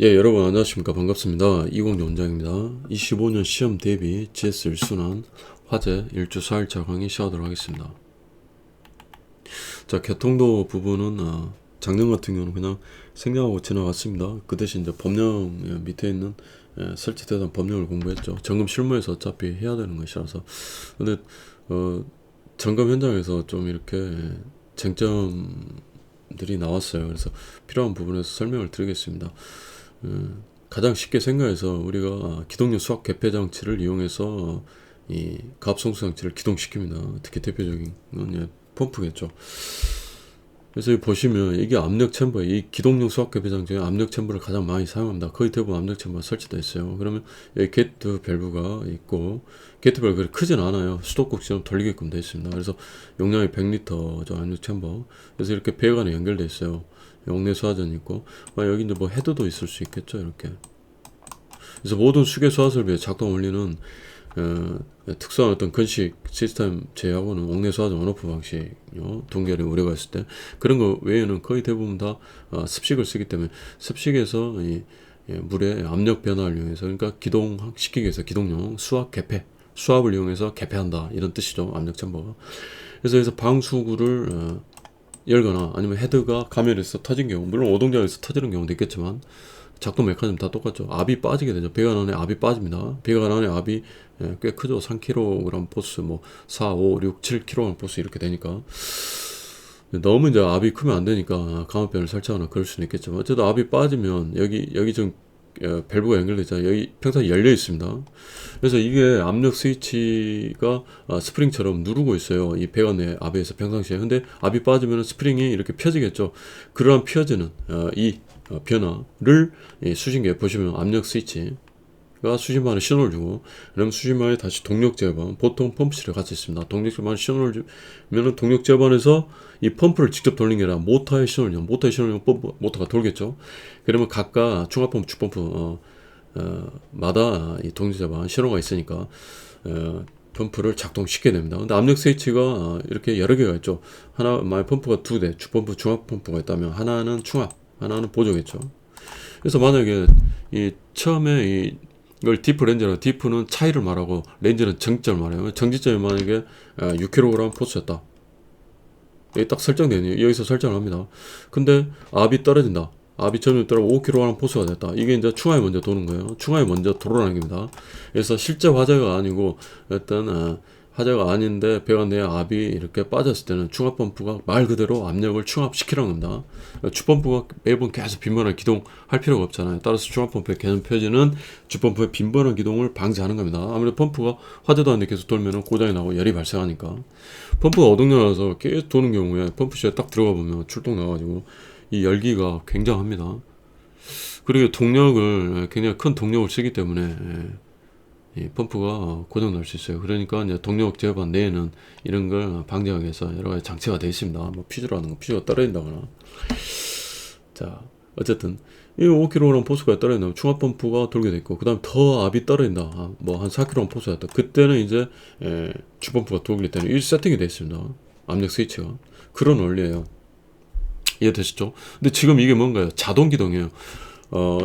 예, 여러분 안녕하십니까. 반갑습니다. 이공재 원장입니다. 25년 시험 대비 GS 1순환 화제 1주 4일차 강의 시작하도록 하겠습니다. 자, 교통도 부분은 작년 같은 경우는 그냥 생략하고 지나갔습니다. 그 대신 이제 법령 밑에 있는 설치되던 법령을 공부했죠. 점검 실무에서 어차피 해야 되는 것이라서. 근데 점검 현장에서 좀 이렇게 쟁점들이 나왔어요. 그래서 필요한 부분에서 설명을 드리겠습니다. 가장 쉽게 생각해서 우리가 기동력 수압 개폐 장치를 이용해서 이 가압송수 장치를 기동시킵니다. 특히 대표적인 건 펌프겠죠. 그래서 보시면 이게 압력 챔버, 이 기동용 수압 개폐 장치에 압력 챔버를 가장 많이 사용합니다. 거의 대부분 압력 챔버가 설치되어 있어요. 그러면 여기 게이트 밸브가 있고, 게이트 밸브가 크진 않아요. 수도꼭지처럼 돌리게끔 되어 있습니다. 그래서 용량이 100리터죠, 압력 챔버. 그래서 이렇게 배관에 연결되어 있어요. 용내 수하전이 있고, 여기 이제 뭐 헤드도 있을 수 있겠죠, 이렇게. 그래서 모든 수계 수하 설비의 작동 원리는 특수한 어떤 건식 시스템 제외하고는 옥내 수하전 온오프 방식, 동결의 우려가 있을 때 그런 거 외에는 거의 대부분 다 습식을 쓰기 때문에 습식에서 물의 압력 변화를 이용해서, 그러니까 기동시키기 위해서 기동용 수압 개폐, 수압을 이용해서 개폐한다, 이런 뜻이죠, 압력 챔버가. 그래서 여기서 방수구를 열거나 아니면 헤드가 가면에서 터진 경우, 물론 오동작에서 터지는 경우도 있겠지만 작동 메커니즘 다 똑같죠. 압이 빠지게 되죠. 배관 안에 압이 빠집니다. 배관 안에 압이 꽤 크죠. 3kg 포스, 뭐 4, 5, 6, 7kg 포스 이렇게 되니까. 너무 이제 압이 크면 안 되니까 감압변을 설치하거나 그럴 수는 있겠지만, 어쨌든 압이 빠지면 여기 좀 밸브가 연결되잖아요. 여기 평상시 열려 있습니다. 그래서 이게 압력 스위치가 스프링처럼 누르고 있어요. 이 배관 내 압에서 평상시에. 근데 압이 빠지면 스프링이 이렇게 펴지겠죠. 그러한 펴지는 이 변화를 수신기에 보시면 압력 스위치가 수신반에 신호를 주고, 그러면 수신반에 다시 동력 제어반, 보통 펌프실에 같이 있습니다. 동력 제어반에 신호를 주면 동력 제어반에서 이 펌프를 직접 돌리는 게 아니라 모터의 신호를 주면, 모터의 신호를 주면 모터가 돌겠죠. 그러면 각각 중압펌프, 주펌프 마다 이 동력 제어반 신호가 있으니까 펌프를 작동시키게 됩니다. 근데 압력 스위치가 이렇게 여러 개가 있죠. 하나, 만약 펌프가 두 대, 주펌프, 중압펌프가 있다면 하나는 충압, 하나는 보조겠죠. 그래서 만약에 처음에 이걸 디프 렌즈라, 디프는 차이를 말하고 렌즈는 정지점을 말해요. 정지점이 만약에 6kg 포스였다. 여기 딱 설정되네요. 여기서 설정을 합니다. 근데 압이 떨어진다. 압이 점점 떨어 5kg 포스가 됐다. 이게 이제 충압이 먼저 도는 거예요. 충압이 먼저 돌아가는 겁니다. 그래서 실제 화재가 아니고 어떤 화재가 아닌데 배관 내에 압이 이렇게 빠졌을 때는 충압 펌프가 말 그대로 압력을 충압시키라는 겁니다. 주펌프가 매번 계속 빈번한 기동할 필요가 없잖아요. 따라서 충압 펌프의 개선 표지는 주펌프의 빈번한 기동을 방지하는 겁니다. 아무래도 펌프가 화재도 안 돼 계속 돌면 고장이 나고 열이 발생하니까. 펌프가 어동력나서 계속 도는 경우에 펌프실에 딱 들어가 보면 출동 나가지고 이 열기가 굉장합니다. 그리고 동력을, 굉장히 큰 동력을 쓰기 때문에 이 펌프가 고장 날 수 있어요. 그러니까 이제 동력 제어반 내에는 이런 걸 방지하기 위해서 여러 가지 장치가 되어 있습니다. 뭐 퓨즈라는 거, 퓨즈가 떨어진다거나. 자, 어쨌든 이 5kg 포스가 떨어진다면 충압 펌프가 돌게 돼 있고, 그 다음 더 압이 떨어진다. 뭐 한 4kg 포스였다. 그때는 이제 주펌프가 돌기 때문에 이 세팅이 되어 있습니다. 압력 스위치가. 그런 원리예요. 이해되시죠? 근데 지금 이게 뭔가요? 자동 기동이에요.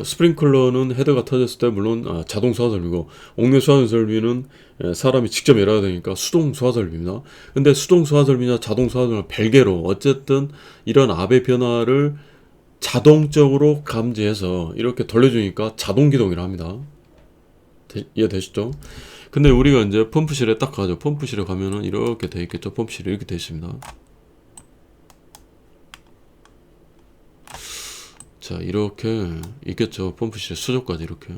스프링클러는 헤드가 터졌을 때 물론 자동 수화 설비고, 옥내 수화 설비는 사람이 직접 열어야 되니까 수동 수화 설비입니다. 근데 수동 수화 설비냐 자동 수화 설비냐 별개로 어쨌든 이런 압의 변화를 자동적으로 감지해서 이렇게 돌려주니까 자동 기동이라 합니다. 이해되시죠? 근데 우리가 이제 펌프실에 딱 가죠. 펌프실에 가면은 이렇게 돼 있겠죠. 펌프실이 이렇게 돼 있습니다. 자, 이렇게 있겠죠. 펌프실의 수조까지 이렇게.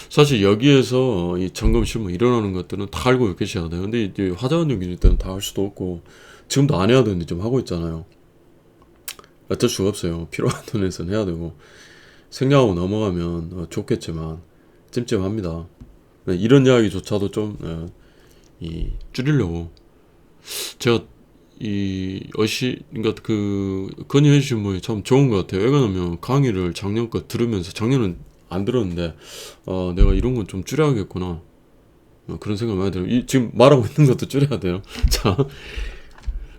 사실 여기에서 이 점검 실무 일어나는 것들은 다 알고 계셔야 돼요. 근데 이제 화재안전 기준 때는 다 할 수도 없고, 지금도 안 해야 되는데 좀 하고 있잖아요. 어쩔 수가 없어요. 필요한 돈에서는 해야 되고, 생략하고 넘어가면 좋겠지만 찜찜합니다. 이런 이야기조차도 좀 줄이려고 제가 그러니까 건의해 주신 분이 참 좋은 것 같아요. 왜냐면 강의를 작년 거 들으면서, 작년은 안 들었는데 내가 이런 건 좀 줄여야겠구나, 그런 생각 많이 들어요. 지금 말하고 있는 것도 줄여야 돼요. 자,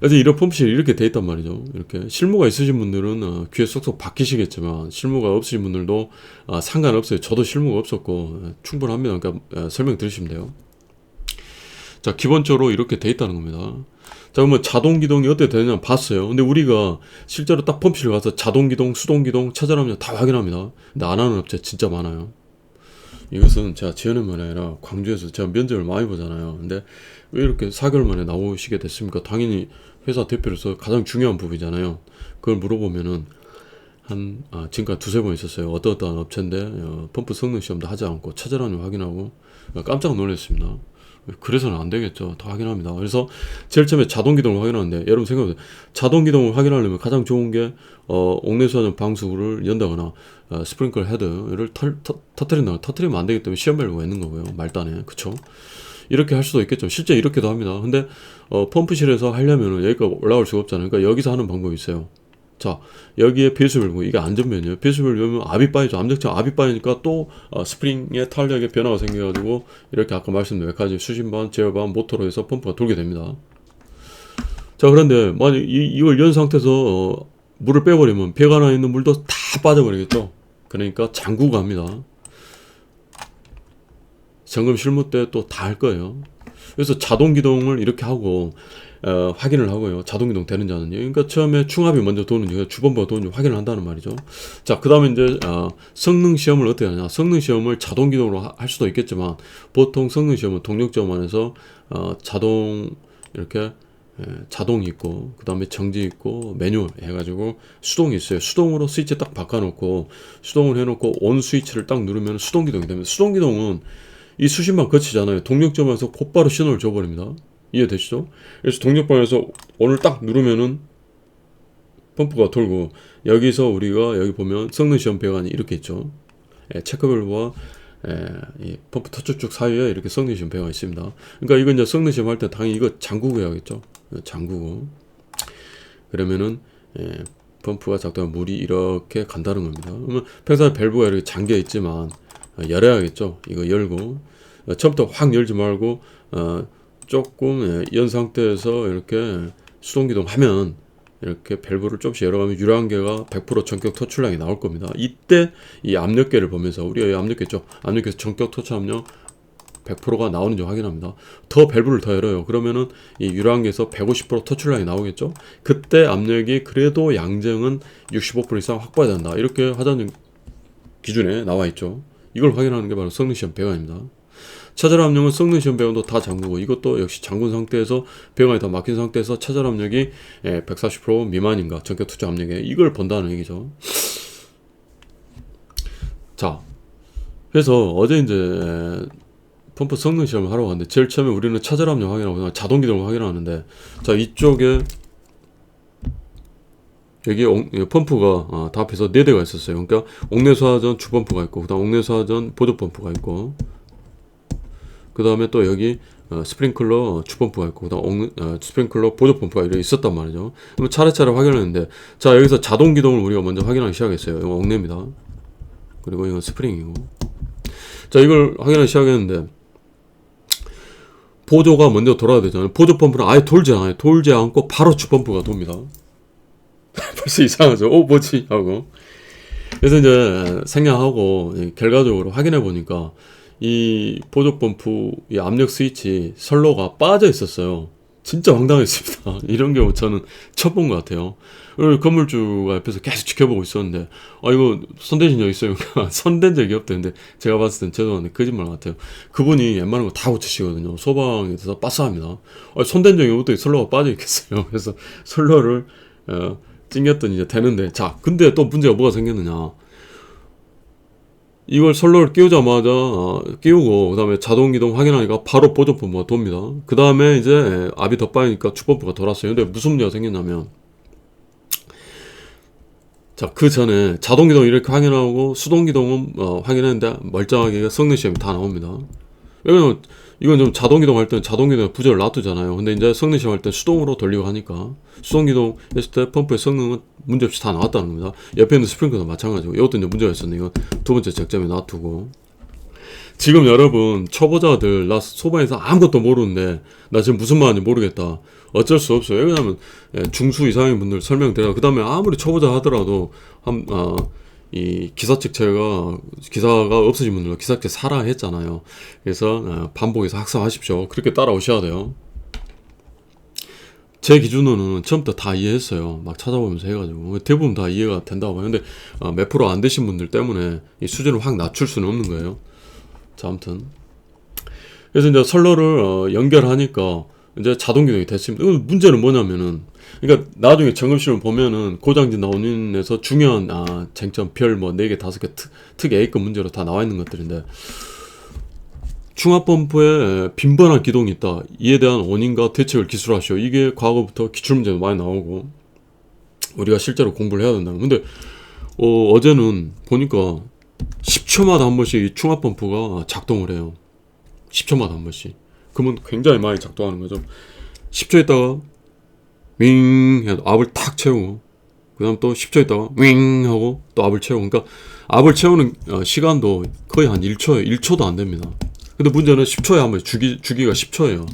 어제 이런 펌프실이 이렇게 돼 있단 말이죠. 이렇게 실무가 있으신 분들은 귀에 쏙쏙 박히시겠지만 실무가 없으신 분들도 상관없어요. 저도 실무가 없었고 충분합니다. 그러니까 설명 들으시면 돼요. 자, 기본적으로 이렇게 돼 있다는 겁니다. 자, 그러면 자동 기동이 어떻게 되느냐 봤어요. 근데 우리가 실제로 딱 펌프실 가서 자동 기동, 수동 기동, 차저압력 다 확인합니다. 근데 안 하는 업체 진짜 많아요. 이것은 제가 지어낸만 아니라 광주에서 제가 면접을 많이 보잖아요. 근데 왜 이렇게 4개월 만에 나오시게 됐습니까? 당연히 회사 대표로서 가장 중요한 부분이잖아요. 그걸 물어보면은 지금까지 두세 번 있었어요. 어떠한 업체인데 펌프 성능 시험도 하지 않고 차저압력 확인하고 깜짝 놀랐습니다. 그래서는 안 되겠죠. 다 확인합니다. 그래서 제일 처음에 자동 기동을 확인하는데 여러분 생각해보세요. 자동 기동을 확인하려면 가장 좋은 게 옥내수하는 방수구를 연다거나 스프링클 헤드를 터트린다거나 터트리면 안 되기 때문에 시험 밸브가 있는 거고요. 말단에. 그쵸? 이렇게 할 수도 있겠죠. 실제 이렇게도 합니다. 근데 펌프실에서 하려면 여기가 올라올 수가 없잖아요. 그러니까 여기서 하는 방법이 있어요. 자, 여기에 배수밸브, 이게 안전면이에요. 배수밸브면 압이 빠지죠. 암적처럼 압이 빠지니까 또 스프링의 탄력에 변화가 생겨가지고 이렇게 아까 말씀드린 몇 가지 수신반, 제어반, 모터로 해서 펌프가 돌게 됩니다. 자, 그런데 만약 이걸 연 상태에서 물을 빼버리면 벽 안에 있는 물도 다 빠져버리겠죠. 그러니까 잠그고 합니다. 점검 실무 때 또 다 할 거예요. 그래서 자동 기동을 이렇게 하고 확인을 하고요. 자동 기동 되는지 안 되는지. 그러니까 처음에 충압이 먼저 도는지 주범부가 도는지 확인을 한다는 말이죠. 자, 그 다음에 이제 성능 시험을 어떻게 하냐. 성능 시험을 자동 기동으로 할 수도 있겠지만 보통 성능 시험은 동력점안에서 자동 이렇게 자동이 있고 그 다음에 정지 있고 매뉴얼 해가지고 수동이 있어요. 수동으로 스위치 딱 바꿔놓고 수동을 해놓고 온 스위치를 딱 누르면 수동 기동이 됩니다. 수동 기동은 이 수신만 거치잖아요. 동력점에서 곧바로 신호를 줘버립니다. 이해되시죠? 그래서 동력방에서 온을 딱 누르면은 펌프가 돌고 여기서 우리가 여기 보면 성능시험 배관이 이렇게 있죠. 체크밸브와 이 펌프 터치축 사이에 이렇게 성능시험 배관이 있습니다. 그러니까 이건 이제 성능시험 할 때 당연히 이거 잠그고 해야겠죠. 잠그고 그러면은 펌프가 작동하면 물이 이렇게 간다는 겁니다. 그러면 평소에 밸브가 이렇게 잠겨 있지만 열어야겠죠. 이거 열고 처음부터 확 열지 말고 조금 연 상태에서 이렇게 수동기동 하면 이렇게 밸브를 조금씩 열어가면 유량계가 100% 전격 토출량이 나올 겁니다. 이때 이 압력계를 보면서 우리가 이 압력계 있죠. 압력계에서 전격 토출 압력 100%가 나오는지 확인합니다. 더 밸브를 더 열어요. 그러면은 이 유량계에서 150% 토출량이 나오겠죠. 그때 압력이 그래도 양정은 65% 이상 확보해야 된다. 이렇게 하자는 기준에 나와 있죠. 이걸 확인하는 게 바로 성능시험 배관입니다. 차저압력은 성능시험 배관도 다 잠그고 이것도 역시 잠근 상태에서 배관이 다 막힌 상태에서 차저압력이 140% 미만인가 전격 투자 압력에 이걸 본다는 얘기죠. 자, 그래서 어제 이제 펌프 성능시험을 하러 갔는데 제일 처음에 우리는 차저압력 확인하고 자동기동을 확인하는데 자, 이쪽에 여기 펌프가 다 합해서 4대가 있었어요. 그러니까 옥내수하전 주펌프가 있고 그 다음 옥내수하전 보조펌프가 있고 그 다음에 또 여기 스프링클러 주펌프가 있고 그 다음 스프링클러 보조펌프가 이렇게 있었단 말이죠. 그럼 차례차례 확인했는데 자, 여기서 자동기동을 우리가 먼저 확인하기 시작했어요. 이거 옥내입니다. 그리고 이건 스프링이고 자, 이걸 확인하기 시작했는데 보조가 먼저 돌아야 되잖아요. 보조펌프는 아예 돌지 않아요. 돌지 않고 바로 주펌프가 돕니다. 벌써 이상하죠. 뭐지? 하고. 그래서 이제 생략하고 결과적으로 확인해 보니까 이 보조펌프 이 압력 스위치 선로가 빠져 있었어요. 진짜 황당했습니다. 이런 경우 저는 처음 본 것 같아요. 건물주가 옆에서 계속 지켜보고 있었는데 이거 손대신 적 있어요? 손댄 적이 없대는데 제가 봤을 땐 죄송한데 거짓말 같아요. 그분이 웬만한 거 다 고치시거든요. 소방에 대해서 빠싸합니다. 손댄 적이 어떻게 선로가 빠져 있겠어요. 그래서 선로를 찡겼더니 이제 되는데 자, 근데 또 문제가 뭐가 생겼느냐. 이걸 선로를 끼우자마자 끼우고 그 다음에 자동기동 확인하니까 바로 보조펌프가 돕니다. 그 다음에 이제 압이 더 빠지니까 주펌프가 돌았어요. 근데 무슨 문제가 생겼냐면 자, 그 전에 자동기동 이렇게 확인하고 수동기동은 확인했는데 멀쩡하게 성능시험이 다 나옵니다. 왜냐면 이건 좀 자동기동 할 때는 자동기동 부저를 놔두잖아요. 근데 이제 성능시험 할 때 수동으로 돌리고 하니까 수동기동 했을 때 펌프의 성능은 문제없이 다 나왔다는 겁니다. 옆에 있는 스프링클도 마찬가지고 이것도 이제 문제가 있었는데 이건 두 번째 적점에 놔두고 지금 여러분 초보자들 나 소방에서 아무것도 모르는데 나 지금 무슨 말인지 모르겠다. 어쩔 수 없어요. 왜냐하면 중수 이상인 분들 설명드려. 그 다음에 아무리 초보자 하더라도 이 기사가 없으신 분들은 기사책 사라 했잖아요. 그래서 반복해서 학습하십시오. 그렇게 따라오셔야 돼요. 제 기준으로는 처음부터 다 이해했어요. 막 찾아보면서 해가지고 대부분 다 이해가 된다고 봐요. 근데 몇 프로 안 되신 분들 때문에 이 수준을 확 낮출 수는 없는 거예요. 자, 아무튼 그래서 이제 선로를 연결하니까 이제 자동 기동이 됐습니다. 문제는 뭐냐면은, 그러니까 나중에 점검실을 보면은 고장진 원인에서 중요한 쟁점 별 뭐 4개 5개 특 A급 문제로 다 나와 있는 것들인데, 중압펌프에 빈번한 기동이 있다. 이에 대한 원인과 대책을 기술하시오. 이게 과거부터 기출문제도 많이 나오고 우리가 실제로 공부를 해야 된다는. 근데 어제는 보니까 10초마다 한 번씩 이 중압펌프가 작동을 해요. 10초마다 한 번씩. 그러면 굉장히 많이 작동하는 거죠. 10초 있다가 윙 해도 압을 탁 채우고, 그 다음 또 10초 있다가 윙 하고 또 압을 채우고. 그러니까 압을 채우는 시간도 거의 한 1초예요. 1초도 안 됩니다. 근데 문제는 10초에 한 번 주기가 10초예요.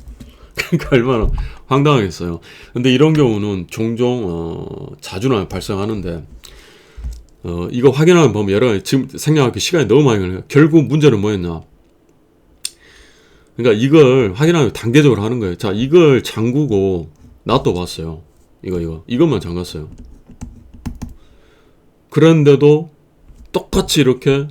그러니까 얼마나 황당하겠어요. 근데 이런 경우는 종종 자주나 발생하는데, 이거 확인하는 방법 여러 가지. 지금 생략하기 시간이 너무 많이 걸려요. 결국 문제는 뭐였냐, 그러니까 이걸 확인하면 단계적으로 하는 거예요. 자, 이걸 잠그고 놔둬봤어요. 이것만 잠갔어요. 그런데도 똑같이 이렇게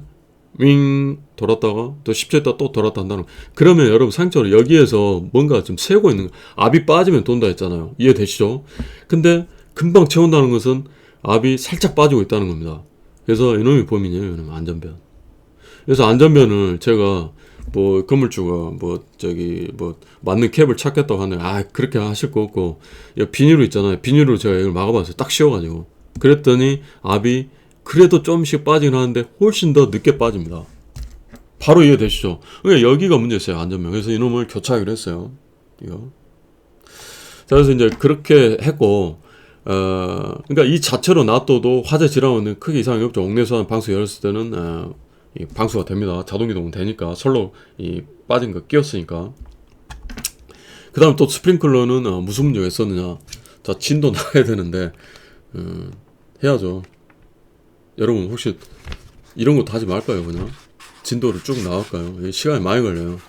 윙 돌았다가 또 10초 있다 또 돌았다 한다는 거. 그러면 여러분 상적으로 여기에서 뭔가 좀 새고 있는 거. 압이 빠지면 돈다 했잖아요. 이해되시죠? 근데 금방 채운다는 것은 압이 살짝 빠지고 있다는 겁니다. 그래서 이놈이 범인이에요. 이놈 안전변. 그래서 안전변을 제가 건물주가 맞는 캡을 찾겠다고 하는데, 그렇게 하실 거 없고, 비닐로 있잖아요. 비닐로 제가 이걸 막아봤어요. 딱 씌워가지고. 그랬더니 압이 그래도 좀씩 빠지긴 하는데 훨씬 더 늦게 빠집니다. 바로 이해되시죠? 그러니까 여기가 문제였어요. 안전면. 그래서 이놈을 교체하기로 했어요. 이거. 자, 그래서 이제 그렇게 했고, 그러니까 이 자체로 놔둬도 화재 질환은 크게 이상이 없죠. 옥내수한 방수 열었을 때는 이 방수가 됩니다. 자동이동은 되니까. 설로 빠진 거 끼웠으니까. 그 다음 또 스프링클러는 무슨 문제가 있었느냐. 자, 진도 나가야 되는데 해야죠. 여러분 혹시 이런 것도 하지 말까요? 그냥 진도를 쭉 나갈까요? 시간이 많이 걸려요.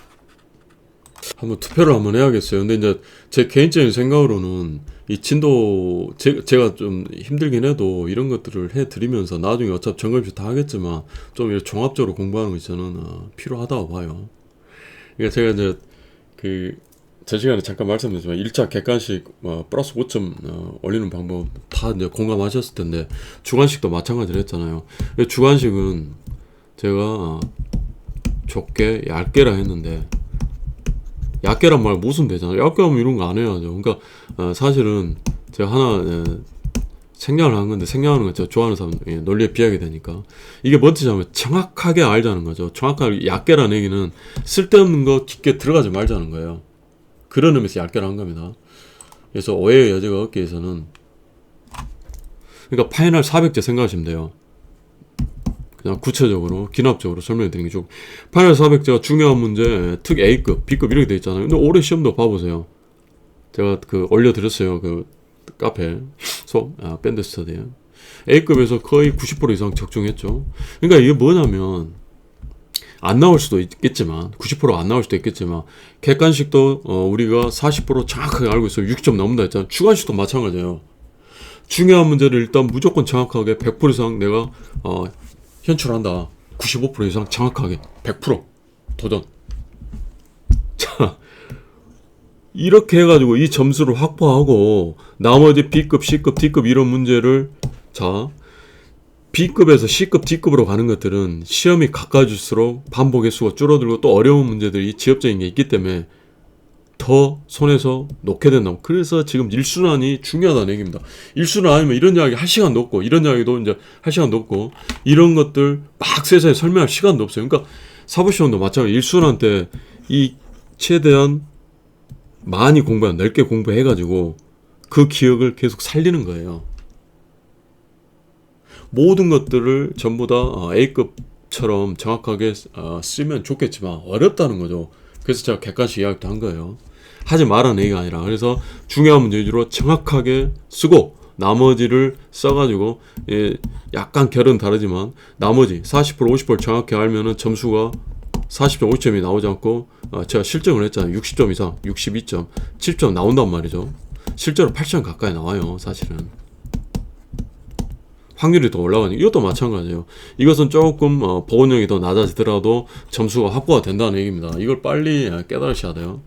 한번 투표를 한번 해야겠어요. 근데 이제 제 개인적인 생각으로는 이 진도 제가 좀 힘들긴 해도 이런 것들을 해드리면서 나중에 어차피 점검식 다 하겠지만 좀 이렇게 종합적으로 공부하는 거 저는 필요하다고 봐요. 그러니까 제가 이제 제 시간에 잠깐 말씀드렸지만 1차 객관식 플러스 5점 올리는 방법 다 이제 공감하셨을 텐데, 주관식도 마찬가지로 했잖아요. 주관식은 제가 좁게 얇게라 했는데, 얇게란 말 무슨 되잖아요. 얇게 하면 이런 거 안 해야죠. 그러니까 사실은 제가 하나 생략을 한 건데, 생략하는 거 제가 좋아하는 사람 논리에 비하게 되니까, 이게 뭔 뜻이냐면 정확하게 알자는 거죠. 정확하게 얇게라는 얘기는 쓸데없는 거 깊게 들어가지 말자는 거예요. 그런 의미에서 얇게를 한 겁니다. 그래서 오해의 여지가 없기 위해서는, 그러니까 파이널 400제 생각하시면 돼요. 그냥 구체적으로 기납적으로 설명해 드리는 게 좋고, 파이널 400제가 중요한 문제 특 A급, B급 이렇게 돼 있잖아요. 근데 올해 시험도 봐보세요. 제가 올려드렸어요. 카페 밴드 스터디에. A급에서 거의 90% 이상 적중했죠. 그러니까 이게 뭐냐면, 안 나올 수도 있겠지만 90% 안 나올 수도 있겠지만, 객관식도 우리가 40% 정확하게 알고 있어요. 60점 넘는다 했잖아요. 주관식도 마찬가지예요. 중요한 문제를 일단 무조건 정확하게 100% 이상 내가 현출한다. 95% 이상 정확하게 100% 도전. 자, 이렇게 해가지고 이 점수를 확보하고 나머지 B급, C급, D급 이런 문제를, 자, B급에서 C급, D급으로 가는 것들은 시험이 가까워질수록 반복 횟수가 줄어들고 또 어려운 문제들이 지엽적인 게 있기 때문에 더 손에서 놓게 된다. 그래서 지금 1순환이 중요하다는 얘기입니다. 1순환 아니면 이런 이야기 할 시간도 없고, 이런 이야기도 이제 할 시간도 없고, 이런 것들 막 세세히 설명할 시간도 없어요. 그러니까 사법시험도 마찬가지. 1순환 때 이 최대한 많이 넓게 공부해가지고 그 기억을 계속 살리는 거예요. 모든 것들을 전부 다 A급 법처럼 정확하게 쓰면 좋겠지만 어렵다는 거죠. 그래서 제가 객관식 이야기도 한 거예요. 하지 말라는 얘기가 아니라. 그래서 중요한 문제 위주로 정확하게 쓰고 나머지를 써가지고 약간 결은 다르지만 나머지 40% 50% 정확히 알면은 점수가 40점 50점이 나오지 않고 제가 실증을 했잖아요. 60점 이상 62점 7점 나온단 말이죠. 실제로 8점 가까이 나와요. 사실은 확률이 더 올라가니 이것도 마찬가지예요. 이것은 조금 보온력이 더 낮아지더라도 점수가 확보가 된다는 얘기입니다. 이걸 빨리 깨달으셔야 돼요.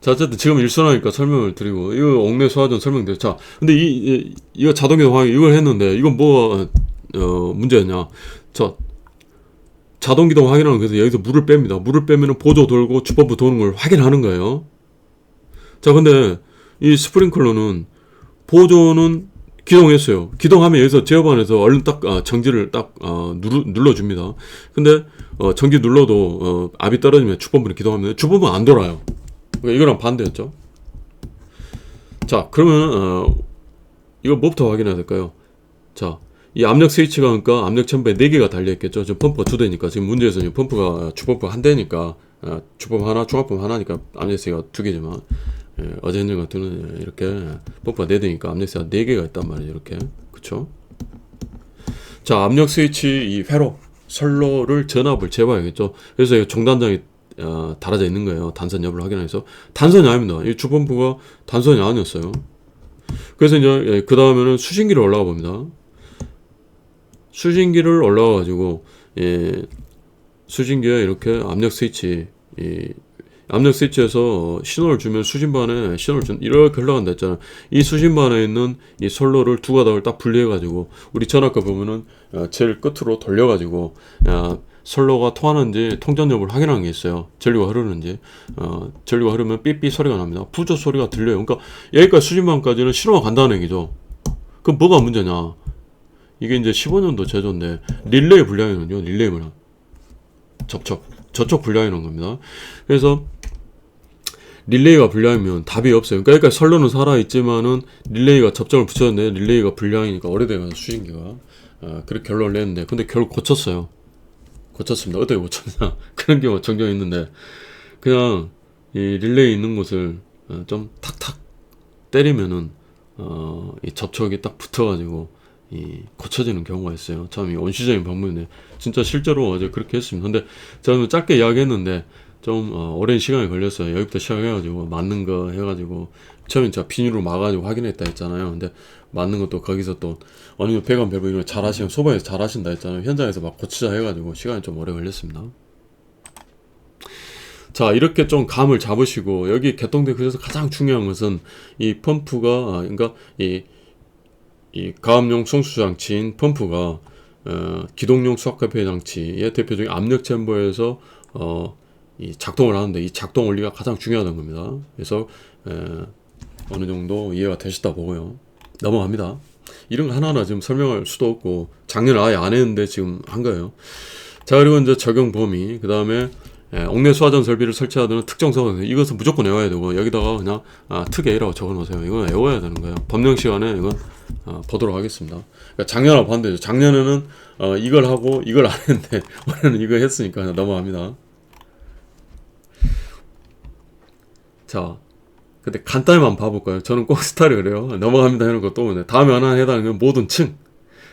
자, 어쨌든 지금 일순하니까 설명을 드리고 이거 옥내 소화전 설명드려. 자, 근데 이거 자동기동 확인 이걸 했는데 이건 뭐 문제였냐? 자, 자동기동 확인하는 거에서 여기서 물을 뺍니다. 물을 빼면은 보조 돌고 주펌프 도는 걸 확인하는 거예요. 자, 근데 이 스프링클러는 보조는 기동했어요. 기동하면 여기서 제어반에서 얼른 딱 정지를 딱 눌러줍니다. 근데 정지 눌러도 압이 떨어지면 주펌프는 기동하면 주펌프는 안 돌아요. 그러니까 이거랑 반대였죠. 자, 그러면 이거 뭐부터 확인해야 될까요? 자, 이 압력 스위치가 그러니까 압력 챔버에 4개가 달려있겠죠. 지금 펌프가 2대니까 지금 문제에서는 펌프가 주펌프가 1대니까 주펌프 하나 종합펌프 하나니까 압력 스위치가 2개지만 어제 현장 같은 이렇게 펌프가 4대니까 압력 스위치가 4개가 있단 말이에요. 이렇게 그쵸? 자, 압력 스위치 이 회로 선로를 전압을 재봐야겠죠. 그래서 이 종단장이 달아져 있는 거예요. 단선 여부를 확인해서 단선이 아닙니다. 이 주펌프가 단선이 아니었어요. 그래서 이제 그 다음에는 수신기를 올라가 봅니다. 수신기를 올라가 가지고 수신기에 이렇게 압력 스위치 압력 스위치에서 신호를 주면 수신반에 신호를 이렇게 흘러간다 했잖아요. 이 수신반에 있는 이 선로를 두 가닥을 딱 분리해 가지고 우리 전압과 보면은 제일 끝으로 돌려 가지고 선로가 통하는지 통전 여부를 확인하는 게 있어요. 전류가 흐르는지. 전류가 흐르면 삐삐 소리가 납니다. 부조 소리가 들려요. 그러니까 여기까지 수신반까지는 신호가 간다는 얘기죠. 그럼 뭐가 문제냐? 이게 이제 15년도 제조인데 릴레이 불량이는요. 릴레이 불량. 저쪽 불량이라는 겁니다. 그래서 릴레이가 불량이면 답이 없어요. 그러니까 선로는 살아있지만은 릴레이가 접점을 붙였는데 릴레이가 불량이니까 오래되면서 수신기가 그렇게 결론을 냈는데 근데 결국 고쳤어요. 고쳤습니다. 어떻게 고쳤냐? 그런 경우가 종종 있는데 그냥 이 릴레이 있는 곳을 좀 탁탁 때리면은 이 접촉이 딱 붙어가지고 고쳐지는 경우가 있어요. 참 원시적인 방법인데 진짜 실제로 어제 그렇게 했습니다. 근데 저는 짧게 이야기했는데 좀 오랜 시간이 걸렸어요. 여기부터 시작해가지고 맞는 거 해가지고 처음엔 제가 비닐로 막아가지고 확인했다 했잖아요. 근데 맞는 것도 거기서 또 어느 배관 밸브 이런 거 잘하시면 소방에서 잘하신다 했잖아요. 현장에서 막 고치자 해가지고 시간이 좀 오래 걸렸습니다. 자, 이렇게 좀 감을 잡으시고 여기 개통대 그래서 가장 중요한 것은 이 펌프가 그러니까 이 가압용 송수 장치인 펌프가 기동용 수압개폐 장치의 대표적인 압력 챔버에서 이 작동을 하는데 이 작동 원리가 가장 중요하다는 겁니다. 그래서 어느 정도 이해가 되셨다 보고요. 넘어갑니다. 이런 거 하나하나 지금 설명할 수도 없고 작년에 아예 안 했는데 지금 한 거예요. 자, 그리고 이제 적용 범위, 그 다음에 옥내 소화전 설비를 설치하는 특정 사고, 이것은 무조건 외워야 되고 여기다가 그냥 특 A라고 적어 놓으세요. 이건 외워야 되는 거예요. 법령 시간에 이건 보도록 하겠습니다. 그러니까 작년하고 반대죠. 작년에는 이걸 하고 이걸 안 했는데 올해는 이거 했으니까 그냥 넘어갑니다. 자, 근데 간단히만 봐볼까요? 저는 꼭 스타일이 그래요. 넘어갑니다 하는 것도 오는데 다음에 하나 해당하는 모든 층.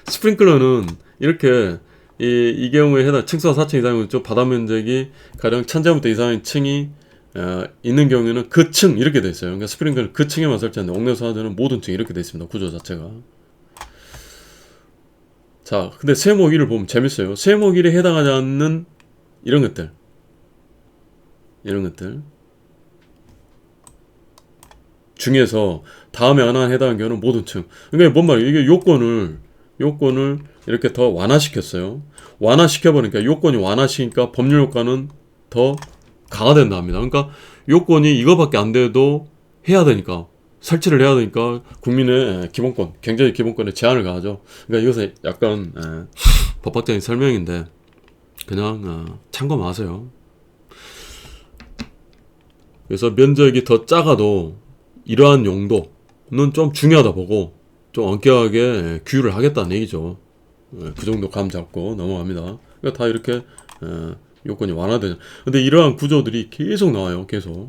스프링클러는 이렇게 이 경우에 해당 층수가 4층 이상이면 좀 바닥 면적이 가령 1000제곱미터 이상인 층이 있는 경우에는 그 층 이렇게 돼 있어요. 그러니까 스프링클러는 그 층에만 설치하는데 옥내 소화전은 모든 층 이렇게 돼 있습니다. 구조 자체가. 자, 근데 세목 1을 보면 재밌어요. 세목 1에 해당하지 않는 이런 것들 중에서 다음에 하나 해당하는 경우는 모든 층. 그러니까 뭔 말이에요? 이게 요건을 이렇게 더 완화시켰어요. 완화시켜버리니까 요건이 완화시키니까 법률 효과는 더 강화된다 합니다. 그러니까 요건이 이거밖에 안 돼도 해야 되니까 설치를 해야 되니까 국민의 기본권, 경제적 기본권에 제한을 가하죠. 그러니까 이것은 약간 법학적인 설명인데 그냥 참고하세요. 그래서 면적이 더 작아도 이러한 용도는 좀 중요하다 보고 좀 엄격하게 규율을 하겠다는 얘기죠. 그 정도 감 잡고 넘어갑니다. 그러니까 다 이렇게 요건이 완화되죠. 근데 이러한 구조들이 계속 나와요. 계속.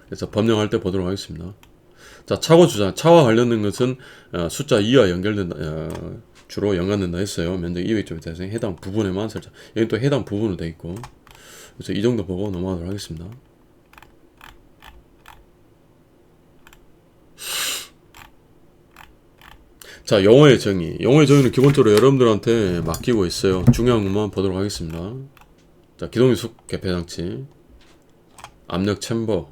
그래서 법령할 때 보도록 하겠습니다. 자, 차고 주장. 차와 관련된 것은 숫자 2와 연결된다. 주로 연관된다 했어요. 면적 200점에 대해서 해당 부분에만 설정. 여기 또 해당 부분으로 돼 있고. 그래서 이 정도 보고 넘어가도록 하겠습니다. 자, 용어의 정의. 용어의 정의는 기본적으로 여러분들한테 맡기고 있어요. 중요한 것만 보도록 하겠습니다. 자, 기동유속 개폐장치, 압력 챔버가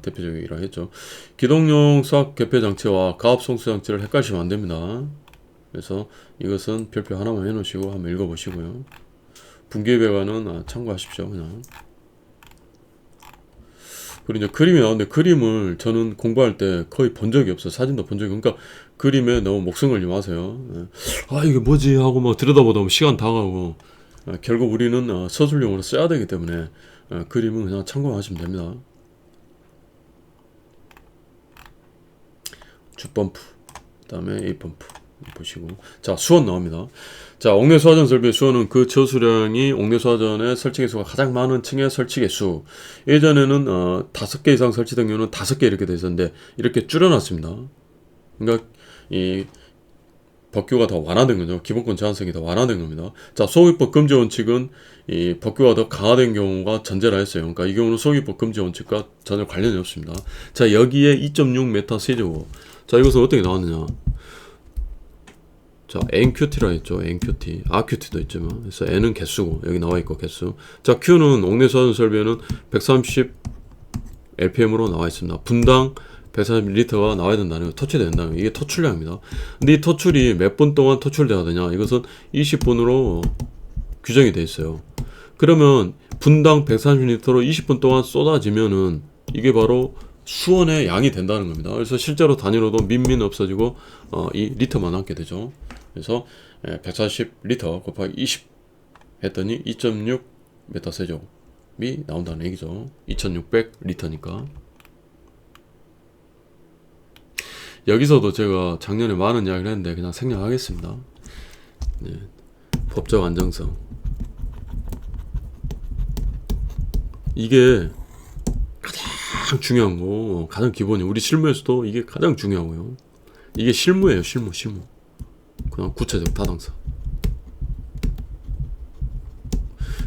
대표적이라 했죠. 기동용 수압 개폐장치와 가압 송수장치를 헷갈리시면 안 됩니다. 그래서 이것은 별표 하나만 해놓으시고 한번 읽어보시고요. 분기배관은 참고하십시오. 그냥. 그리고 이제 그림이 나오는데, 그림을 저는 공부할 때 거의 본 적이 없어요. 사진도 본 적이 없어요. 그러니까 그림에 너무 목숨 걸지 마세요. 이게 뭐지 하고 막 들여다보다 시간 다 가고, 결국 우리는 서술용으로 써야 되기 때문에 그림은 그냥 참고하시면 됩니다. 주펌프, 그 다음에 A펌프 보시고. 자, 수원 나옵니다. 자, 옥내 소화전 설비의 수원은 그 저수량이 옥내 소화전의 설치 개수가 가장 많은 층의 설치 개수. 예전에는 5개 이상 설치된 경우는 5개 이렇게 돼 있었는데 이렇게 줄여놨습니다. 그러니까 이 법규가 더 완화된 거죠. 기본권 제한성이 더 완화된 겁니다. 자, 소유법 금지 원칙은 이 법규가 더 강화된 경우가 전제라 했어요. 그러니까 이 경우는 소유법 금지 원칙과 전혀 관련이 없습니다. 자, 여기에 2.6m 세제곱. 자, 이것은 어떻게 나왔느냐? 자, NQT라 했죠. NQT. RQT도 있지만. 그래서 N은 개수고, 여기 나와 있고, 개수. 자, Q는 옥내 소화전 설비에는 130 LPM으로 나와 있습니다. 분당 140ml가 나와야 된다는 거, 토출돼야 된다는 거. 이게 토출량입니다. 근데 이 토출이 몇 분 동안 토출돼야 되냐? 이것은 20분으로 규정이 돼 있어요. 그러면 분당 130L로 20분 동안 쏟아지면은 이게 바로 수원의 양이 된다는 겁니다. 그래서 실제로 단위로도 민민 없어지고 이 리터만 남게 되죠. 그래서 140L 곱하기 20 했더니 2.6m 세제곱이 나온다는 얘기죠. 2600L니까. 여기서도 제가 작년에 많은 이야기를 했는데 그냥 생략하겠습니다. 네. 법적 안정성. 이게 가장 중요한 거, 가장 기본이, 우리 실무에서도 이게 가장 중요하고요. 이게 실무예요. 실무. 그냥 구체적 타당성.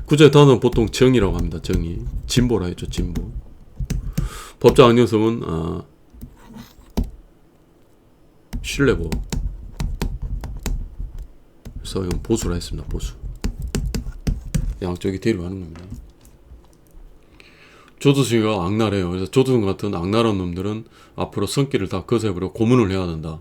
구체적 타당성은 보통 정의라고 합니다. 정의. 진보라 했죠. 진보. 법적 안정성은 신뢰보. 그래서 이건 보수라 했습니다. 보수. 양쪽이 대립하는 겁니다. 조두순이가 악랄해요. 그래서 조두순 같은 악랄한 놈들은 앞으로 성기를 다 거세버려 고문을 해야 된다.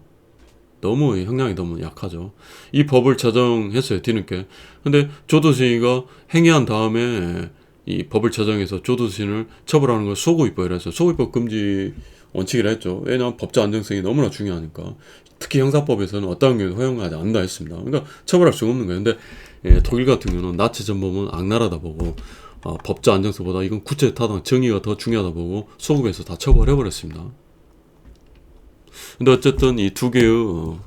너무 형량이 너무 약하죠. 이 법을 제정했어요. 뒤늦게. 근데 조두순이가 행위한 다음에 이 법을 제정해서 조두순을 처벌하는 걸 소구입법이라 했어요. 소구입법 금지 원칙이라 했죠. 왜냐하면 법적 안정성이 너무나 중요하니까. 특히 형사법에서는 어떠한 경우도 허용하지 않는다 했습니다. 그러니까 처벌할 수가 없는 거예요. 근데 독일 같은 경우는 나치 전범은 악랄하다 보고 법적 안정성보다 이건 구체 타당 정의가 더 중요하다 보고 소급해서 다 처벌해버렸습니다. 근데 어쨌든 이 두 개의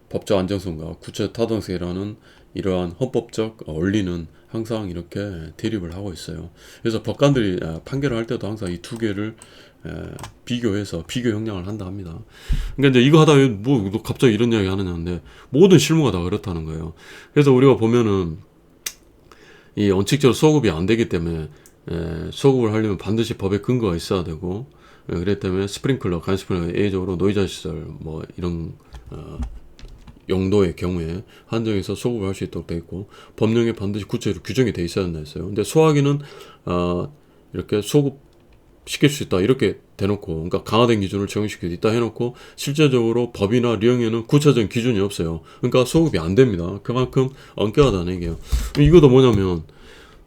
법적 안정성과 구체 타당성이라는 이러한 헌법적 원리는 항상 이렇게 대립을 하고 있어요. 그래서 법관들이 판결을 할 때도 항상 이 두 개를 비교해서 비교 형량을 한다 합니다. 그러니까 이제 이거 하다 뭐 갑자기 이런 이야기 하느냐는데 모든 실무가 다 그렇다는 거예요. 그래서 우리가 보면은 이 원칙적으로 소급이 안 되기 때문에 소급을 하려면 반드시 법에 근거가 있어야 되고, 그렇기 때문에 스프링클러, 간 스프링클러, A적으로 노이즈 시설 뭐 이런 용도의 경우에 한정해서 소급을 할 수 있도록 되어 있고, 법령에 반드시 구체적으로 규정이 되어 있어야 된다 했어요. 근데 소화기는 이렇게 소급 시킬 수 있다 이렇게 대놓고, 그러니까 강화된 기준을 적용시킬 수 있다 해놓고 실제적으로 법이나 령에는 구체적인 기준이 없어요. 그러니까 소급이 안 됩니다. 그만큼 엄격하다는 얘기예요. 이것도 뭐냐면,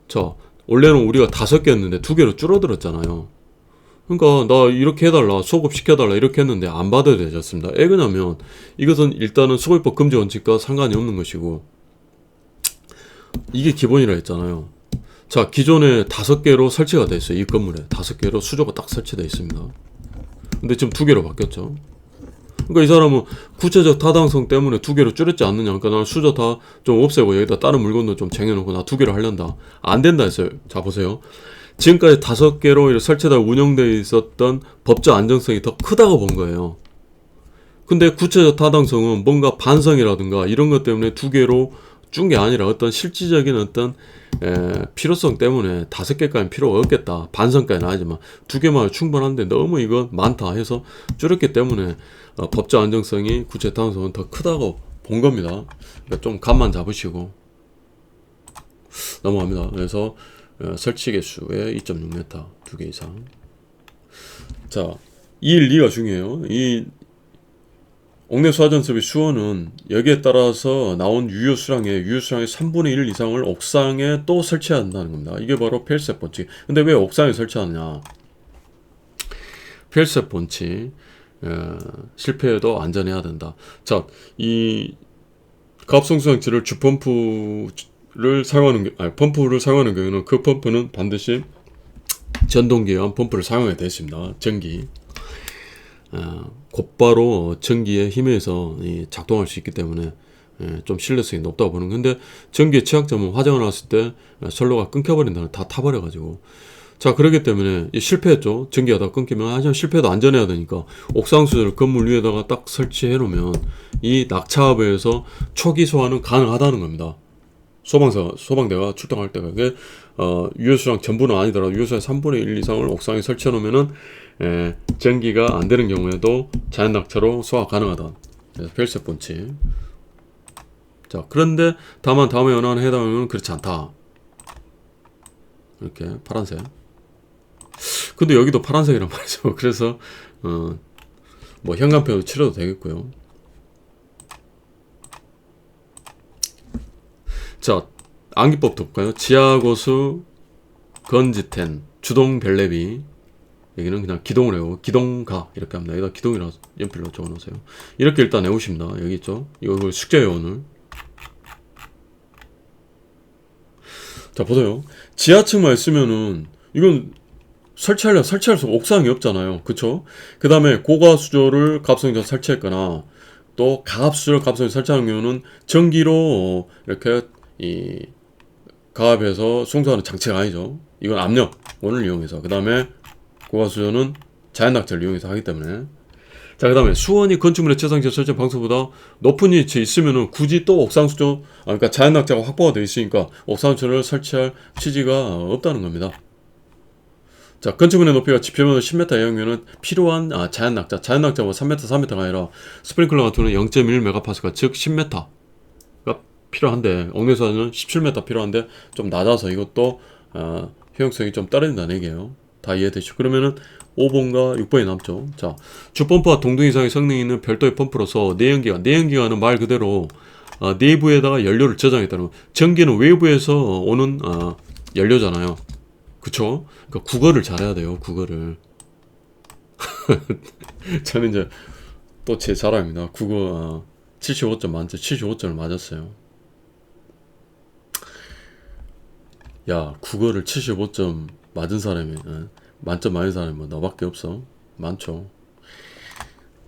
자, 원래는 우리가 5개 했는데 2개로 줄어들었잖아요. 그러니까 나 이렇게 해달라, 소급 시켜달라 이렇게 했는데 안 받아야 되셨습니다. 왜 그러냐면 이것은 일단은 소급법 금지 원칙과 상관이 없는 것이고, 이게 기본이라 했잖아요. 자, 기존에 5개로 설치가 되어 있어요. 이 건물에 5개로 수조가 딱 설치되어 있습니다. 근데 지금 2개로 바뀌었죠. 그러니까 이 사람은 구체적 타당성 때문에 두 개로 줄였지 않느냐. 그러니까 나는 수저 다 좀 없애고 여기다 다른 물건도 좀 쟁여놓고 나 두 개로 하려다. 안 된다 했어요. 자 보세요. 지금까지 5개로 설치다 운영되어 있었던 법적 안정성이 더 크다고 본 거예요. 근데 구체적 타당성은 뭔가 반성이라든가 이런 것 때문에 두 개로 준 게 아니라 어떤 실질적인 어떤 필요성 때문에 5개까지는 필요가 없겠다. 반성까지는 아니지만 두 개만 충분한데 너무 이건 많다 해서 줄였기 때문에 법적 안정성이 구체적 타당성은 더 크다고 본 겁니다. 그러니까 좀 감만 잡으시고 넘어갑니다. 그래서 설치 개수의 2.6m 2개 이상. 자, 212가 중요해요. 이 옥내 수화전 섭의 수원은 여기에 따라서 나온 유효 수량의 3분의 1 이상을 옥상에 또 설치해야 한다는 겁니다. 이게 바로 펠셉 본칙. 근데 왜 옥상에 설치하느냐? 펠셉 본칙. 실패해도 안전해야 된다. 자, 이 가압성수장치를 주펌프를 사용하는 펌프를 사용하는 경우는 그 펌프는 반드시 전동기관 펌프를 사용해야 되겠습니다. 전기. 곧바로 전기에 힘에서 작동할 수 있기 때문에 좀 신뢰성이 높다고 보는 건데, 전기의 취약점은 화재가 났을 때 선로가 끊겨버린다는, 다 타버려가지고. 자, 그렇기 때문에 실패했죠. 전기가 다 끊기면. 하지만 실패해도 안전해야 되니까 옥상 수저를 건물 위에다가 딱 설치해 놓으면 이 낙차업에서 초기 소화는 가능하다는 겁니다. 소방대가 출동할 때가. 그게 유효수량 전부는 아니더라도 유효수량 3분의 1 이상을 옥상에 설치해 놓으면은 전기가 안 되는 경우에도 자연 낙차로 소화 가능하다. 그래서 펠셉 본칙. 자, 그런데 다만 다음에 연한에 해당하면 그렇지 않다. 이렇게 파란색. 근데 여기도 파란색이란 말이죠. 그래서 뭐 현관편으로 칠해도 되겠고요. 자, 암기법도 볼까요? 지하고수 건지텐 주동 별내비. 여기는 그냥 기동을 해요. 기동가 이렇게 합니다. 여기다 기동이라고 연필로 적어놓으세요. 이렇게 일단 외우십니다. 여기 있죠. 이거 숙제예요 오늘. 자, 보세요. 지하층만 있으면은 이건 설치할 수 옥상이 없잖아요. 그쵸? 그 다음에 고가수조를 가압성에서 설치했거나 또 가압수조를 가압성에 설치하는 경우는 전기로 이렇게 이 가압해서 송수하는 장치가 아니죠. 이건 압력원을 이용해서. 그 다음에 고가수조는 자연낙차를 이용해서 하기 때문에. 자, 그 다음에 수원이 건축물의 최상적 설치 방수보다 높은 위치에 있으면은 굳이 또 옥상수조, 그러니까 자연낙차가 확보가 되어 있으니까 옥상수조를 설치할 취지가 없다는 겁니다. 자, 건축물의 높이가 지표면은 10m 이하면은 필요한 자연낙차 뭐 3m, 4m가 아니라 스프링클러 같은 경우는 0.1MPa, 즉 10m가 필요한데, 옥내수화는 17m 필요한데 좀 낮아서 이것도 효용성이 좀 떨어진다는 얘기예요. 다 이해되시죠? 그러면은 5번과 6번이 남죠. 자, 주펌프와 동등 이상의 성능이 있는 별도의 펌프로서 내연기관은 말 그대로 내부에다가 연료를 저장했다는 거. 전기는 외부에서 오는 연료잖아요. 그쵸? 그러니까 국어를 잘해야 돼요. 국어를. 저는 이제 또 제 자랑입니다. 국어 75점 만점 75점을 맞았어요. 야, 국어를 75점 맞은 사람이 만점 맞은 사람이 뭐 너밖에 없어. 많죠.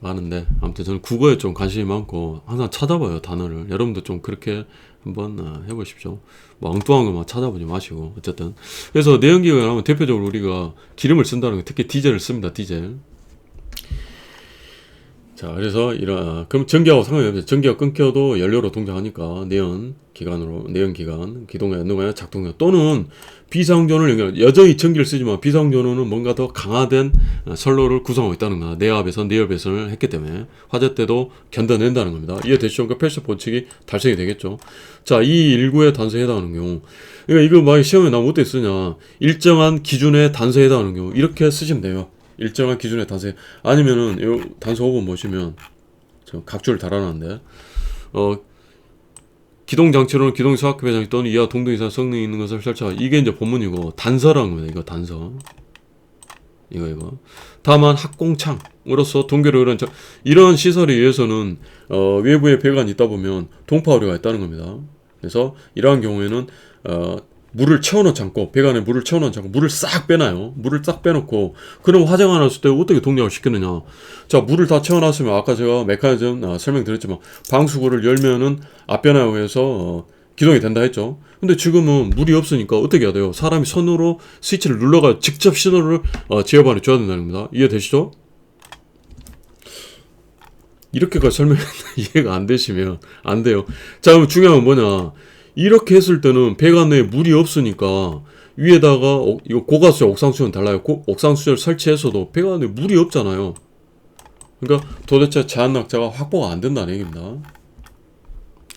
많은데 아무튼 저는 국어에 좀 관심이 많고 항상 찾아봐요, 단어를. 여러분도 좀 그렇게 한번 해보십시오. 뭐 엉뚱한 거만 찾아보지 마시고. 어쨌든 그래서 내연기관을 하면 대표적으로 우리가 기름을 쓴다는 거, 특히 디젤을 씁니다. 디젤. 자, 그래서 그럼 전기하고 상관이 없어요. 전기가 끊겨도 연료로 동작하니까 내연기관 기동에 연동하여 작동해. 또는 비상전원을 연결. 여전히 전기를 쓰지만 비상전원은 뭔가 더 강화된 선로를 구성하고 있다는 거야. 내압에선 내열 배선을 했기 때문에 화재 때도 견뎌낸다는 겁니다. 이해되시죠? 그러니까 펠셉 본칙이 달성이 되겠죠. 자, 이 일구의 단서에 해당하는 경우, 그러니까 이거 막 시험에 나면 어떻게 쓰냐? 일정한 기준의 단서에 해당하는 경우 이렇게 쓰시면 돼요. 일정한 기준의 단서. 아니면은 요 단서 5번 보시면 저 각주를 달아놨는데 기동장치로는 기동 수압급의 장치 또는 이하 동등 이상 성능이 있는 것을 설치하고. 이게 이제 본문이고 단서라는 겁니다. 이거 단서. 이거. 다만 학공창으로서 동계로 이런 시설에 의해서는 외부에 배관이 있다 보면 동파 우려가 있다는 겁니다. 그래서 이러한 경우에는 물을 채워넣지 않고, 배관에 물을 채워넣지 않고 물을 싹 빼놔요. 물을 싹 빼놓고, 그럼 화재가 났을 때 어떻게 동력을 시키느냐. 자, 물을 다 채워놨으면 아까 제가 메커니즘 설명드렸지만 방수구를 열면은 앞변화에 의해서 기동이 된다 했죠. 근데 지금은 물이 없으니까 어떻게 해야 돼요? 사람이 손으로 스위치를 눌러가 직접 신호를 지휘반에 줘야 된다는 겁니다. 이해되시죠? 이렇게까지 설명했는데 이해가 안 되시면 안 돼요. 자, 그럼 중요한 건 뭐냐. 이렇게 했을 때는 배관 내에 물이 없으니까 위에다가 이거 고가수와 옥상수조는 달라요. 옥상수조를 설치해서도 배관 내에 물이 없잖아요. 그러니까 도대체 제한낙자가 확보가 안 된다는 얘기입니다.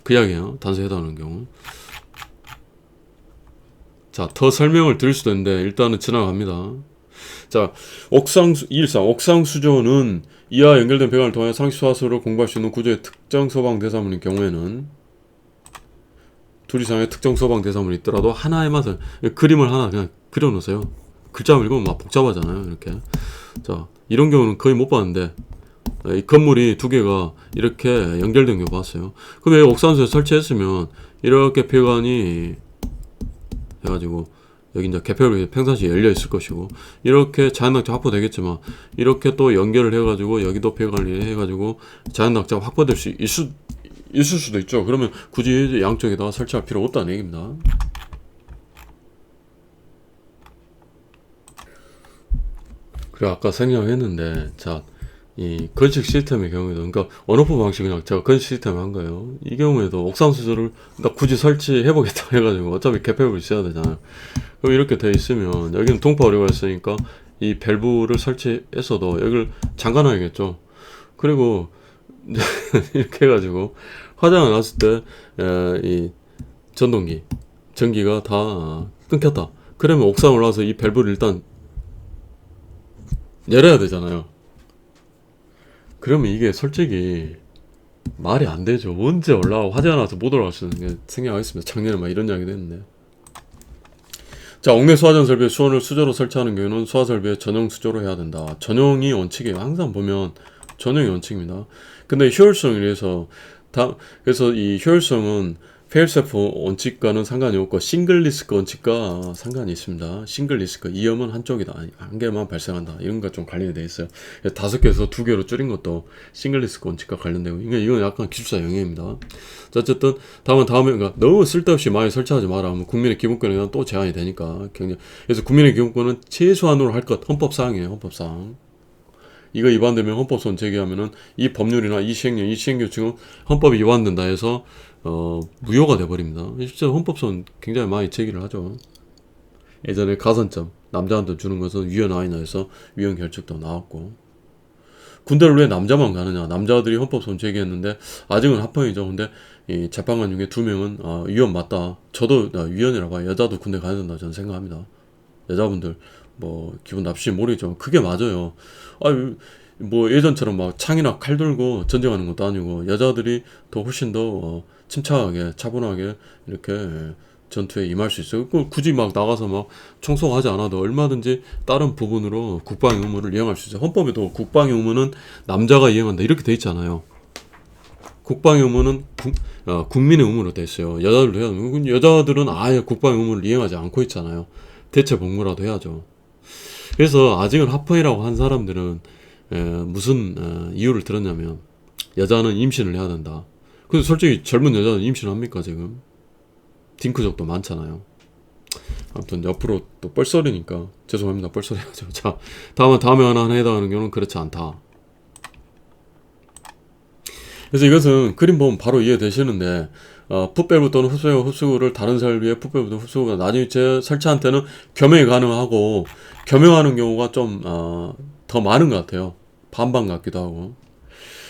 그 이야기예요. 단서에 해당하는 경우. 자, 더 설명을 드릴 수도 있는데 일단은 지나갑니다. 자, 옥상수조는 이하 연결된 배관을 통해 상시수화소를 공부할 수 있는 구조의 특정 소방 대사물인 경우에는 둘 이상의 특정 소방 대사물이 있더라도 하나의 맛을 그림을 하나 그냥 그려놓으세요. 글자만 읽으면 막 복잡하잖아요. 이렇게. 자, 이런 경우는 거의 못 봤는데 이 건물이 두 개가 이렇게 연결된 경우 봤어요. 그럼 여기 옥상수에 설치했으면 이렇게 배관이 해가지고 여기 이제 개폐로 평상시에 열려 있을 것이고 이렇게 자연낙차 확보되겠지만 이렇게 또 연결을 해가지고 여기도 배관을 해가지고 자연낙차가 확보될 수 있을 수도 있죠. 그러면 굳이 양쪽에다가 설치할 필요 없다는 얘기입니다. 그리고 아까 설명했는데 자, 이 건식 시스템의 경우에도 그러니까 언오프 방식 그냥 제가 건식 시스템을 한 거예요. 이 경우에도 옥상수조를 그러니까 굳이 설치해보겠다 해가지고 어차피 개폐로 있어야 되잖아요. 그럼 이렇게 돼 있으면 여기는 동파 오류가 있으니까 이 밸브를 설치했어도 여기를 잠가놔야겠죠. 그리고 이렇게 해가지고 화재가 났을 때 이 전동기 전기가 다 끊겼다. 그러면 옥상 올라와서 이 밸브를 일단 열어야 되잖아요. 그러면 이게 솔직히 말이 안 되죠. 언제 올라와 화재가 나서 못 올라갈 수 있는 게 생각하겠습니다. 작년에 막 이런 이야기도 했는데. 자, 옥내 수화전 설비에 수온을 수조로 설치하는 경우는 수화 설비에 전용 수조로 해야 된다. 전용이 원칙이에요. 항상 보면 전용이 원칙입니다. 근데 효율성에 의해서 그래서 이 효율성은 페일세프 원칙과는 상관이 없고 싱글 리스크 원칙과 상관이 있습니다. 싱글 리스크 위험은 한쪽이다. 한 개만 발생한다. 이런 거 좀 관련이 돼 있어요. 5개에서 2개로 줄인 것도 싱글 리스크 원칙과 관련되고 이건 약간 기술사 영역입니다. 자, 어쨌든 다음에 그러니까 너무 쓸데없이 많이 설치하지 마라 하면 국민의 기본권에 또 제한이 되니까 굉장히 그래서 국민의 기본권은 최소한으로 할 것 헌법사항이에요. 헌법사항. 이거 위반되면 헌법소원 제기하면은 이 법률이나 이 시행령 지금 헌법이 위반된다 해서 무효가 돼버립니다. 실제로 헌법소원 굉장히 많이 제기를 하죠. 예전에 가산점 남자한테 주는 것은 위헌 아니나 해서 위헌 결정도 나왔고 군대를 왜 남자만 가느냐. 남자들이 헌법소원 제기했는데 아직은 합헌이죠. 근데 이 재판관 중에 2명은 위헌 맞다. 저도 위헌이라고 봐요. 여자도 군대 가야 된다 저는 생각합니다. 여자분들 뭐 기분 나쁘시 모르겠지만 그게 맞아요. 뭐 예전처럼 막 창이나 칼 들고 전쟁하는 것도 아니고 여자들이 더 훨씬 더 침착하게 차분하게 이렇게 전투에 임할 수 있어요. 굳이 막 나가서 막 청소하지 않아도 얼마든지 다른 부분으로 국방의 의무를 이행할 수 있어요. 헌법에도 국방의 의무는 남자가 이행한다 이렇게 돼 있잖아요. 국방의 의무는 국민의 의무로 돼 있어요. 여자들도 해야 되는. 여자들은 아예 국방의 의무를 이행하지 않고 있잖아요. 대체 복무라도 해야죠. 그래서 아직은 합헌이라고 한 사람들은 무슨 이유를 들었냐면 여자는 임신을 해야 된다. 근데 솔직히 젊은 여자는 임신합니까 지금? 딩크족도 많잖아요. 아무튼 옆으로 또 뻘소리니까 죄송합니다. 뻘소리 하죠. 자, 다음에 하나 해당하는 경우는 그렇지 않다. 그래서 이것은 그림 보면 바로 이해되시는데 풋밸브 또는 흡수구를 다른 설비에 풋밸브 흡수구가 나중에 설치한 때는 겸용이 가능하고 겸용하는 경우가 좀 더 많은 것 같아요. 반반 같기도 하고.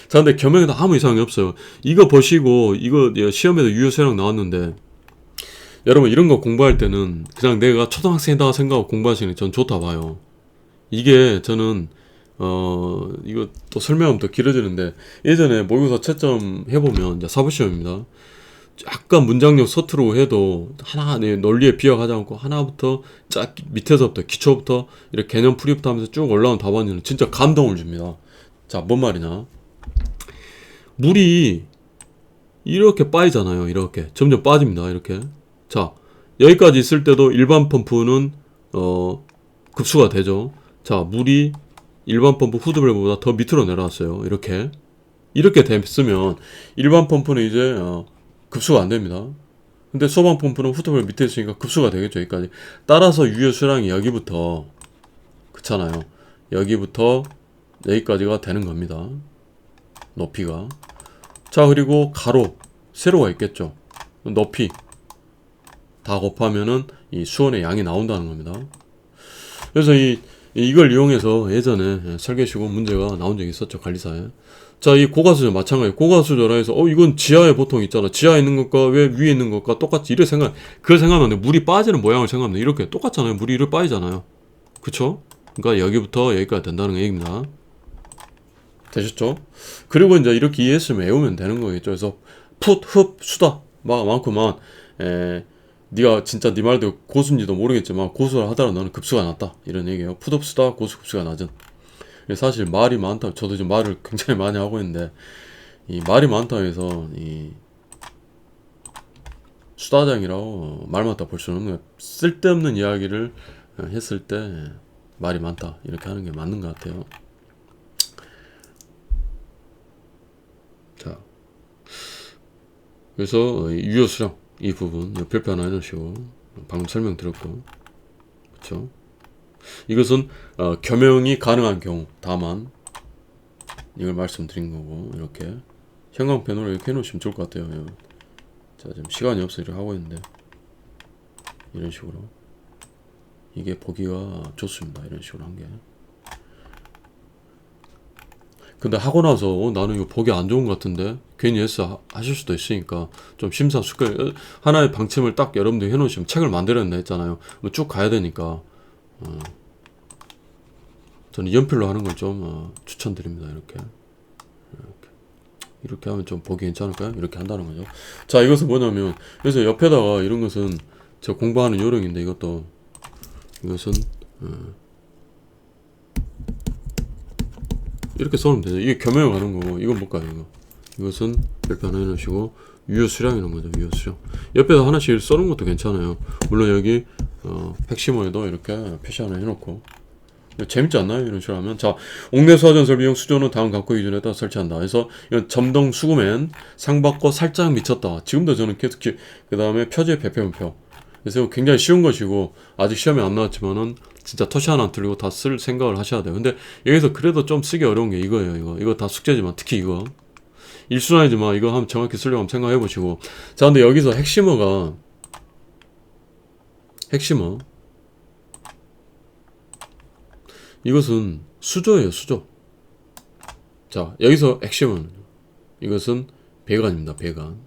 자, 근데 겸용에도 아무 이상이 없어요. 이거 보시고 이거 시험에도 유효수량 나왔는데 여러분 이런 거 공부할 때는 그냥 내가 초등학생이다 생각하고 공부하시는 게 전 좋다 봐요. 이게 저는 이거 또 설명하면 더 길어지는데 예전에 모의고사 채점 해보면 이제 사부시험입니다. 약간 문장력 서투르고 해도 하나 논리에 비약하지 않고 하나부터 밑에서부터 기초부터 이렇게 개념 풀이부터 하면서 쭉 올라온 답안지는 진짜 감동을 줍니다. 자, 뭔 말이냐. 물이 이렇게 빠지잖아요. 이렇게 점점 빠집니다. 이렇게. 자, 여기까지 있을 때도 일반 펌프는 급수가 되죠. 자, 물이 일반 펌프 후드밸브보다 더 밑으로 내려왔어요. 이렇게 됐으면 일반 펌프는 이제 급수가 안 됩니다. 근데 소방 펌프는 후드밸브 밑에 있으니까 급수가 되겠죠. 여기까지. 따라서 유효 수량이 여기부터, 그렇잖아요. 여기부터 여기까지가 되는 겁니다. 높이가. 자, 그리고 가로 세로가 있겠죠. 높이 다 곱하면은 이 수온의 양이 나온다는 겁니다. 그래서 이걸 이용해서 예전에 설계시공 문제가 나온 적이 있었죠. 관리사에. 자, 이 고가수조 마찬가지. 고가수 전화해서 이건 지하에 보통 있잖아. 지하에 있는 것과 왜 위에 있는 것과 똑같지. 이렇게 그걸 생각하면 돼. 물이 빠지는 모양을 생각하면 돼. 이렇게 똑같잖아요. 물이 이렇게 빠지잖아요. 그쵸? 그러니까 여기부터 여기까지 된다는 얘기입니다. 되셨죠? 그리고 이제 이렇게 이해했으면 외우면 되는 거겠죠. 그래서 풋, 흡, 수다 많구만. 네가 진짜 네 말대로 고수인지도 모르겠지만 고수를 하더라도 너는 급수가 낮다. 이런 얘기예요. 풋, 흡, 수다, 고수 급수가 낮은. 사실 말이 많다. 저도 지금 말을 굉장히 많이 하고 있는데 이 말이 많다 해서 이 수다장이라고 말 많다 볼 수는 없는 거예요. 쓸데없는 이야기를 했을 때 말이 많다 이렇게 하는 게 맞는 것 같아요. 자, 그래서 유효 수량 이 부분 별표 하나 해놓으시고 방금 설명드렸고, 그렇죠? 이것은 겸용이 가능한 경우 다만 이걸 말씀드린 거고, 이렇게 형광펜으로 이렇게 해놓으시면 좋을 것 같아요. 자, 지금 시간이 없어 이렇게 하고 있는데 이런 식으로 이게 보기가 좋습니다. 이런 식으로 한 게. 근데 하고 나서 나는 이거 보기 안 좋은 것 같은데 괜히 했어 하실 수도 있으니까 좀 심사숙고해. 하나의 방침을 딱 여러분들이 해놓으시면 책을 만들었나 했잖아요. 쭉 가야 되니까 저는 연필로 하는 걸 좀 추천드립니다. 이렇게 하면 좀 보기 괜찮을까요? 이렇게 한다는 거죠. 자, 이것은 뭐냐면, 그래서 옆에다가 이런 것은 제가 공부하는 요령인데 이것은 이렇게 써놓으면 되죠. 이게 겸용을 하는 거고, 이건 뭘까요? 이것은 별표 하나 해놓으시고 유효 수량이라는 거죠. 유효 수량. 옆에다 하나씩 써놓은 것도 괜찮아요. 물론 여기 팩시머에도 이렇게 표시 하나 해놓고. 재밌지 않나요? 이런 식으로 하면. 자, 옥내수화전 설비용 수조는 다음 각구 기준에 따라 설치한다. 그래서 이건 점동 수구맨 상받고 살짝 미쳤다. 지금도 저는 계속 그 다음에 표지의 배표음표. 그래서 굉장히 쉬운 것이고 아직 시험에 안 나왔지만은 진짜 토시 하나 안 틀리고 다 쓸 생각을 하셔야 돼요. 근데 여기서 그래도 좀 쓰기 어려운 게 이거예요. 이거 다 숙제지만 특히 이거 일순환이지만 이거 한번 정확히 쓰려고 한번 생각해 보시고. 자, 근데 여기서 핵심어 이것은 수조예요. 수조. 자, 여기서 핵심은 이것은 배관입니다. 배관.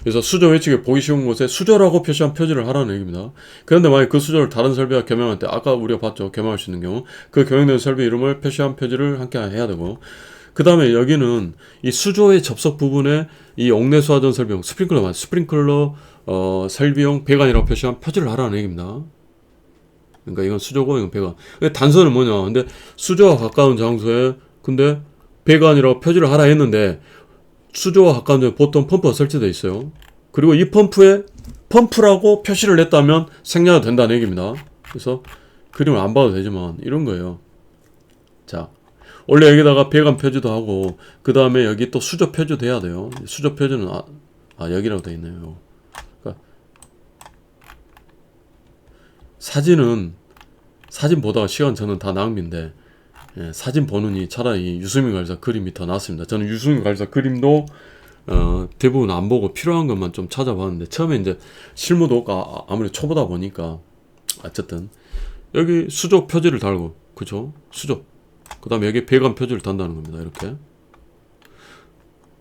그래서 수조 외측에 보기 쉬운 곳에 수조라고 표시한 표지를 하라는 얘기입니다. 그런데 만약 그 수조를 다른 설비와 겸용할 때, 아까 우리가 봤죠. 겸용할 수 있는 경우 그 겸용된 설비 이름을 표시한 표지를 함께 해야 되고, 그 다음에 여기는 이 수조의 접속 부분에 이 옥내수화전 설비용 스프링클러 설비용 배관이라고 표시한 표지를 하라는 얘기입니다. 그러니까 이건 수조고 이건 배관. 단서는 뭐냐? 근데 수조와 가까운 장소에 근데 배관이라고 표지를 하라 했는데 수조와 가까운 장소에 보통 펌프가 설치되어 있어요. 그리고 이 펌프에 펌프라고 표시를 냈다면 생략이 된다는 얘기입니다. 그래서 그림을 안 봐도 되지만 이런 거예요. 자, 원래 여기다가 배관 표지도 하고 그 다음에 여기 또 수조 표지도 해야 돼요. 수조 표지는 여기라고 되어 있네요. 그러니까 사진 보다가 시간 저는 다 낭비인데, 사진 보느니 차라리 유승민 관리사 그림이 더 낫습니다. 저는 유승민 관리사 그림도 대부분 안 보고 필요한 것만 좀 찾아봤는데, 처음에 이제 실무도가 아무리 초보다 보니까 어쨌든 여기 수조 표지를 달고, 그죠? 수조. 그 다음에 여기 배관 표지를 단다는 겁니다. 이렇게.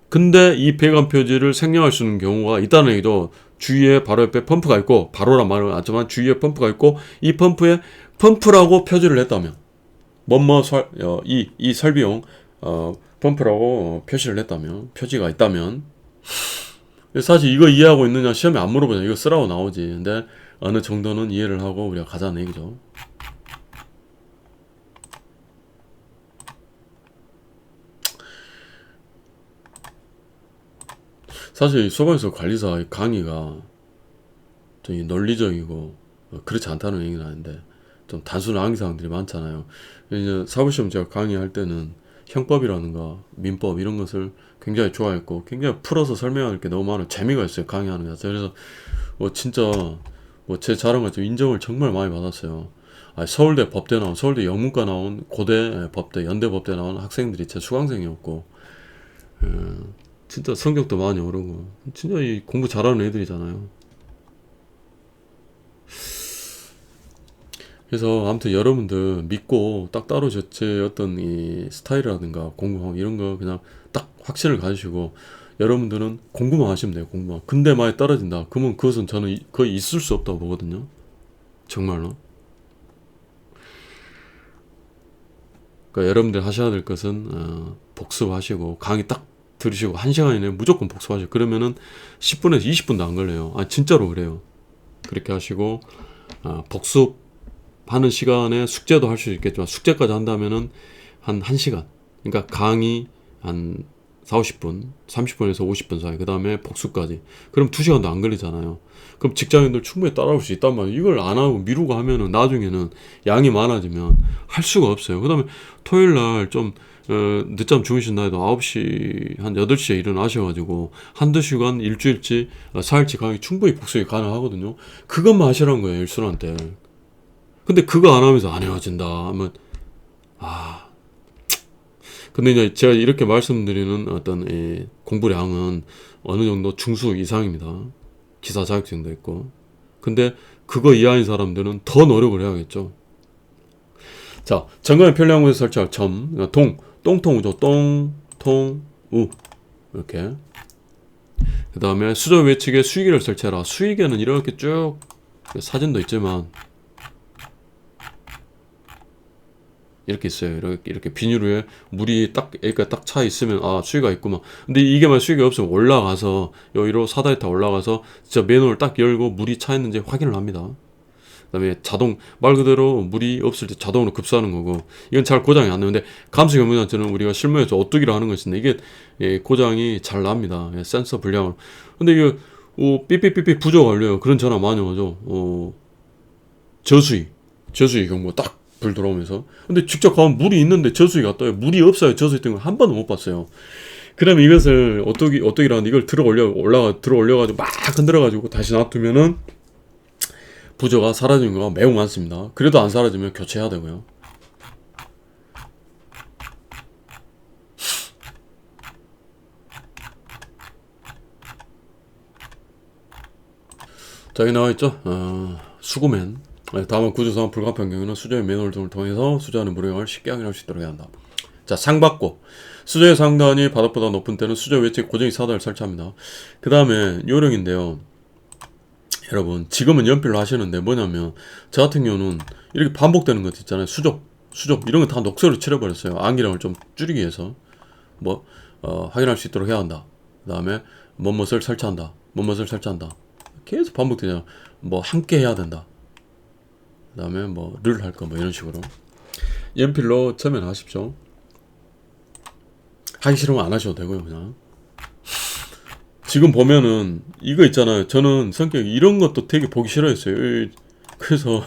근데 이 배관 표지를 생략할 수 있는 경우가 있다는 얘기죠. 주위에 바로 옆에 펌프가 있고, 바로란 말은 안지만 주위에 펌프가 있고, 이 펌프에 펌프라고 표지를 했다면, 이 설비용 펌프라고 표시를 했다면, 표지가 있다면, 사실 이거 이해하고 있느냐 시험에 안 물어보냐. 이거 쓰라고 나오지. 근데 어느 정도는 이해를 하고 우리가 가자는 얘기죠. 사실 소방서 관리사 강의가 좀 논리적이고 그렇지 않다는 얘기는 아닌데 좀 단순한 암기사항들이 많잖아요. 이제 사법시험 제가 강의할 때는 형법이라든가 민법 이런 것을 굉장히 좋아했고 굉장히 풀어서 설명할 게 너무 많아요. 재미가 있어요, 강의하는 게. 그래서 뭐 진짜 뭐 제 자랑을 좀 인정을 정말 많이 받았어요. 서울대 법대 나온, 서울대 영문과 나온, 고대 법대, 연대 법대 나온 학생들이 제 수강생이었고, 진짜 성적도 많이 오르고, 진짜 이 공부 잘하는 애들이잖아요. 그래서 아무튼 여러분들 믿고 딱 따로 제 어떤 이 스타일이라든가 공부하고 이런 거 그냥 딱 확신을 가지시고, 여러분들은 공부만 하시면 돼요. 공부만. 근데 만약 떨어진다 그러면 그것은 저는 거의 있을 수 없다고 보거든요. 정말로. 그러니까 여러분들 하셔야 될 것은 복습하시고 강의 딱 들으시고 1시간 이내에 무조건 복습하시고, 그러면은 10분에서 20분도 안 걸려요. 진짜로 그래요. 그렇게 하시고 복습하는 시간에 숙제도 할 수 있겠지만, 숙제까지 한다면은 한 1시간, 그러니까 강의 한 40, 50분, 30분에서 50분 사이, 그 다음에 복습까지. 그럼 2시간도 안 걸리잖아요. 그럼 직장인들 충분히 따라올 수 있단 말이에요. 이걸 안 하고 미루고 하면은 나중에는 양이 많아지면 할 수가 없어요. 그 다음에 토요일날 좀 늦잠 주무신 날에도 9시, 한 8시에 일어나셔가지고 한두 시간 일주일치, 4일치 강의 충분히 복습이 가능하거든요. 그것만 하시라는 거예요, 일순환 때. 근데 그거 안 하면서 안 헤어진다 하면, 근데 이제 제가 이렇게 말씀드리는 어떤 공부량은 어느 정도 중수 이상입니다. 기사 자격증도 있고. 근데 그거 이하인 사람들은 더 노력을 해야겠죠. 자, 정강의 편리한곳에 설치할 점, 똥통우죠. 똥통우. 이렇게. 그 다음에 수저 외측에 수위계를 설치해라. 수위계는 이렇게 쭉, 사진도 있지만 이렇게 있어요. 이렇게 비닐 위에 물이 딱 차 있으면 수위가 있구만. 근데 이게 만약 수위가 없으면 올라가서 여기로 사다리타 올라가서 진짜 맨홀을 딱 열고 물이 차 있는지 확인을 합니다. 그다음에 말 그대로 물이 없을 때 자동으로 급수하는 거고, 이건 잘 고장이 안 나는데, 감수 견문장치는 우리가 실무에서 오뚜기로 하는 것인데 이게 고장이 잘 납니다. 센서 불량으로. 근데 이게 삐삐삐삐 부족 완료요. 그런 전화 많이 오죠. 저수위 경보 딱 불 들어오면서. 근데 직접 가면 물이 있는데 저수위가 떠요. 물이 없어요. 저수위 뜬 거 한 번도 못 봤어요. 그러면 이것을 오뚜기라는데 이걸 들어 올려가지고 막 흔들어가지고 다시 놔두면은 부저가 사라지는 경우가 매우 많습니다. 그래도 안 사라지면 교체해야 되고요. 자, 여기 나와있죠. 수구맨. 다만 구조상 불가피한 경우는 수저의 맨홀 등을 통해서 수저안의 물의 쉽게 확인할 수 있도록 해야 한다. 자, 상받고 수저의 상단이 바닥보다 높은 때는 수저 외측 고정식 사다를 설치합니다. 그 다음에 요령인데요. 여러분, 지금은 연필로 하시는데 뭐냐면, 저 같은 경우는 이렇게 반복되는 것 있잖아요. 수족 이런 거 다 녹색으로 칠해버렸어요. 암기량을 좀 줄이기 위해서. 확인할 수 있도록 해야 한다. 그 다음에 뭐뭇을 설치한다. 계속 반복되잖아. 함께 해야 된다. 그 다음에 를 할 거 이런 식으로 연필로 처음에 하십시오. 하기 싫으면 안 하셔도 되고요. 그냥 지금 보면은 이거 있잖아요. 저는 성격이 이런 것도 되게 보기 싫어했어요. 그래서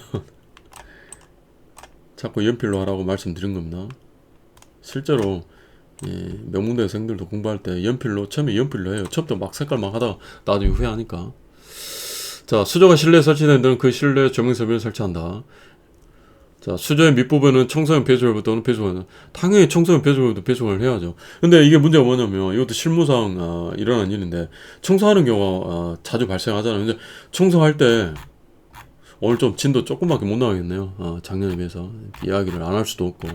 자꾸 연필로 하라고 말씀드린 겁니다. 실제로 명문대생들도 공부할 때 처음에 연필로 해요. 처음부터 막 색깔만 하다가 나중에 후회하니까. 자, 수저가 실내에 설치된 데는 그 실내에 조명설비를 설치한다. 자, 수저의 밑부분은 청소용 배수valve 또는 배수관을, 당연히 청소용 배수valve도 배수관을 해야죠. 근데 이게 문제가 뭐냐면, 이것도 실무상 일어난 일인데, 청소하는 경우가 자주 발생하잖아요. 근데 청소할 때 오늘 좀 진도 조금밖에 못 나가겠네요. 작년에 비해서 이야기를 안 할 수도 없고.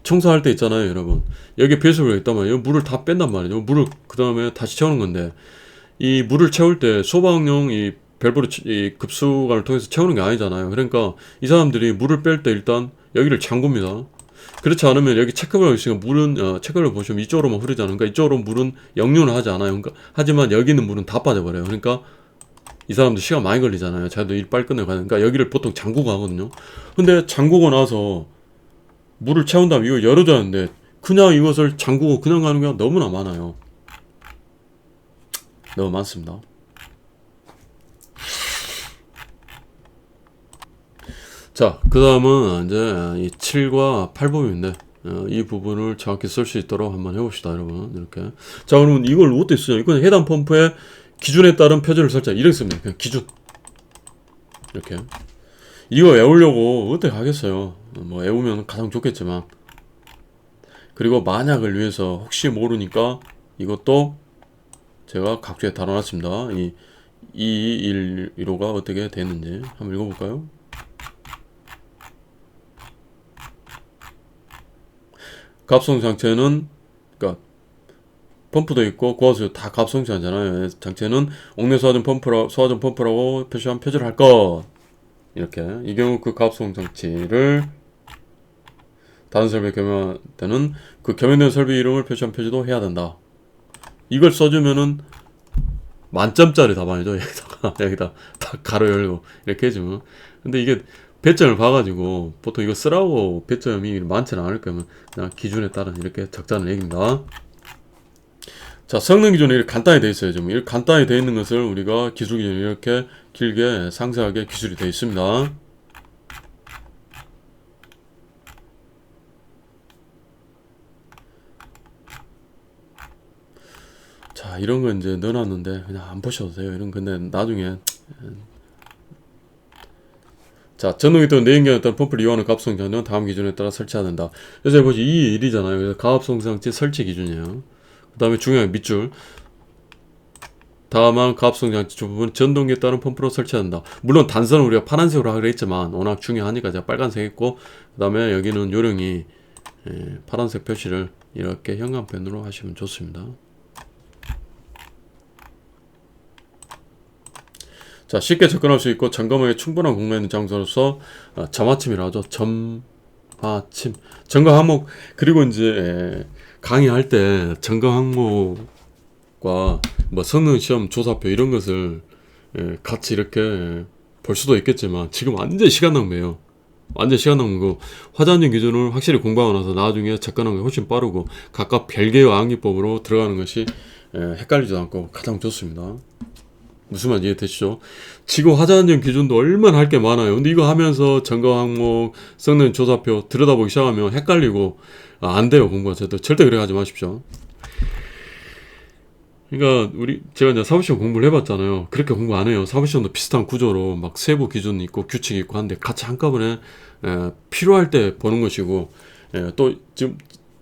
청소할 때 있잖아요, 여러분. 여기 배수valve가 있단 말이에요. 물을 다 뺀단 말이에요. 물을 그 다음에 다시 채우는 건데, 이 물을 채울 때 소방용 이 밸브로 이 급수관을 통해서 채우는 게 아니잖아요. 그러니까 이 사람들이 물을 뺄 때 일단 여기를 잠굽니다. 그렇지 않으면 여기 체크밸브 있으니까 물은 체크밸브 보시면 이쪽으로만 흐르잖아요. 그러니까 이쪽으로 물은 역류는 하지 않아요. 그러니까 하지만 여기 있는 물은 다 빠져버려요. 그러니까 이 사람들 시간 많이 걸리잖아요. 자기도 일 빨리 끝내고 가니까. 그러니까 여기를 보통 잠그고 하거든요. 근데 잠그고 나서 물을 채운 다음에 이거 열어줘야 하는데, 그냥 이것을 잠그고 그냥 가는 경우가 너무나 많아요. 너무 많습니다. 자, 그 다음은 이제 이 7과 8 부분인데 이 부분을 정확히 쓸 수 있도록 한번 해봅시다, 여러분. 이렇게. 자, 그러면 이걸 어떻게 쓰냐? 이건 해당 펌프의 기준에 따른 표준을 설정. 이렇게 씁니다. 그냥 기준. 이렇게. 이거 외우려고 어떻게 하겠어요? 뭐 외우면 가장 좋겠지만. 그리고 만약을 위해서 혹시 모르니까 이것도 제가 각주에 달아놨습니다. 이 211호가 어떻게 되는지 한번 읽어볼까요? 갑성 장치는 그러니까 펌프도 있고 고화수 다 갑성장치잖아요. 장치는 옥내 소화전 펌프라고 표시한 표지를 할 것. 이렇게 이 경우 그 갑성 장치를 다른 설비에 겸용할 때는 그 겸용된 설비 이름을 표시한 표지도 해야 된다. 이걸 써주면은 만점짜리 답안이죠. 여기다 딱 가로 열고 이렇게 해주면. 근데 이게 배점을 봐가지고 보통 이거 쓰라고 배점이 많지는 않을 거면 그냥 기준에 따른 이렇게 적자는 얘기입니다. 자, 성능 기준이 이렇게 간단히 되어 있어요. 좀 이렇게 간단히 되어 있는 것을 우리가 기술 기준이 이렇게 길게 상세하게 기술이 되어 있습니다. 자, 이런 거 이제 넣어놨는데 그냥 안 보셔도 돼요. 이런 근데 나중에 자, 전동이 또는 내연기관에 따른 펌프를 이용하는 가압송장치는 다음 기준에 따라 설치해야 된다. 그래서 여기 보시 이 일이잖아요. 그래서 가압송장치 설치 기준이에요. 그 다음에 중요한 밑줄. 다만 가압송장치 부분 전동기에 따른 펌프로 설치해야 된다. 물론 단선은 우리가 파란색으로 하기로 했지만 워낙 중요하니까 제가 빨간색 했고 그 다음에 여기는 요령이 파란색 표시를 이렇게 형광펜으로 하시면 좋습니다. 자, 쉽게 접근할 수 있고 점검에 충분한 공간 있는 장소로서 점화침이라 하죠. 점화침. 점검 항목. 그리고 이제 강의할 때 점검 항목과 뭐 성능 시험 조사표 이런 것을 같이 이렇게 볼 수도 있겠지만 지금 완전 시간 낭비예요. 완전 시간 낭비고 화자안전 기준을 확실히 공부하고 나서 나중에 접근하는 게 훨씬 빠르고 각각 별개의 암기법으로 들어가는 것이 헷갈리지도 않고 가장 좋습니다. 무슨 말인지 이해되시죠? 지금 화자안전 기준도 얼마나 할 게 많아요. 근데 이거 하면서 점검 항목, 성능 조사표 들여다보기 시작하면 헷갈리고 안 돼요. 공부가 절대 그래 하지 마십시오. 그러니까 제가 이제 사무시험 공부를 해봤잖아요. 그렇게 공부 안 해요. 사무시험도 비슷한 구조로 막 세부 기준 있고 규칙 있고 한데 같이 한꺼번에 필요할 때 보는 것이고 또 지금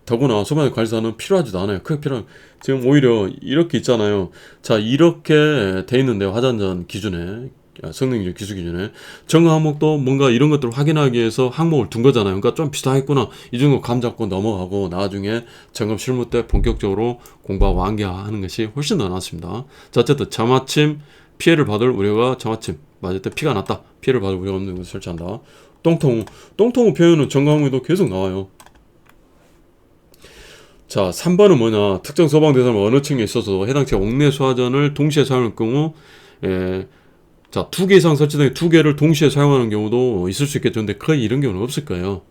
더구나 소방의 관리사는 필요하지도 않아요. 크게 지금 오히려 이렇게 있잖아요. 자, 이렇게 돼 있는데 화자안전 기준에 성능 기준, 기술 기준에 점검 항목도 뭔가 이런 것들을 확인하기 위해서 항목을 둔 거잖아요. 그러니까 좀 비슷하겠구나. 이 정도 감 잡고 넘어가고 나중에 점검 실무 때 본격적으로 공부하고 암기하는 것이 훨씬 더 낫습니다. 자, 어쨌든 점화침 피해를 받을 우려가 점화침 맞을 때 피가 났다. 피해를 받을 우려가 없는 것을 설치한다. 똥통우 표현은 점검 항목에도 계속 나와요. 자, 3번은 뭐냐. 특정 소방 대상은 어느 층에 있어서 해당 층 옥내 소화전을 동시에 사용할 경우 자, 2개 이상 설치된 2개를 동시에 사용하는 경우도 있을 수 있겠죠. 근데 거의 이런 경우는 없을 거예요.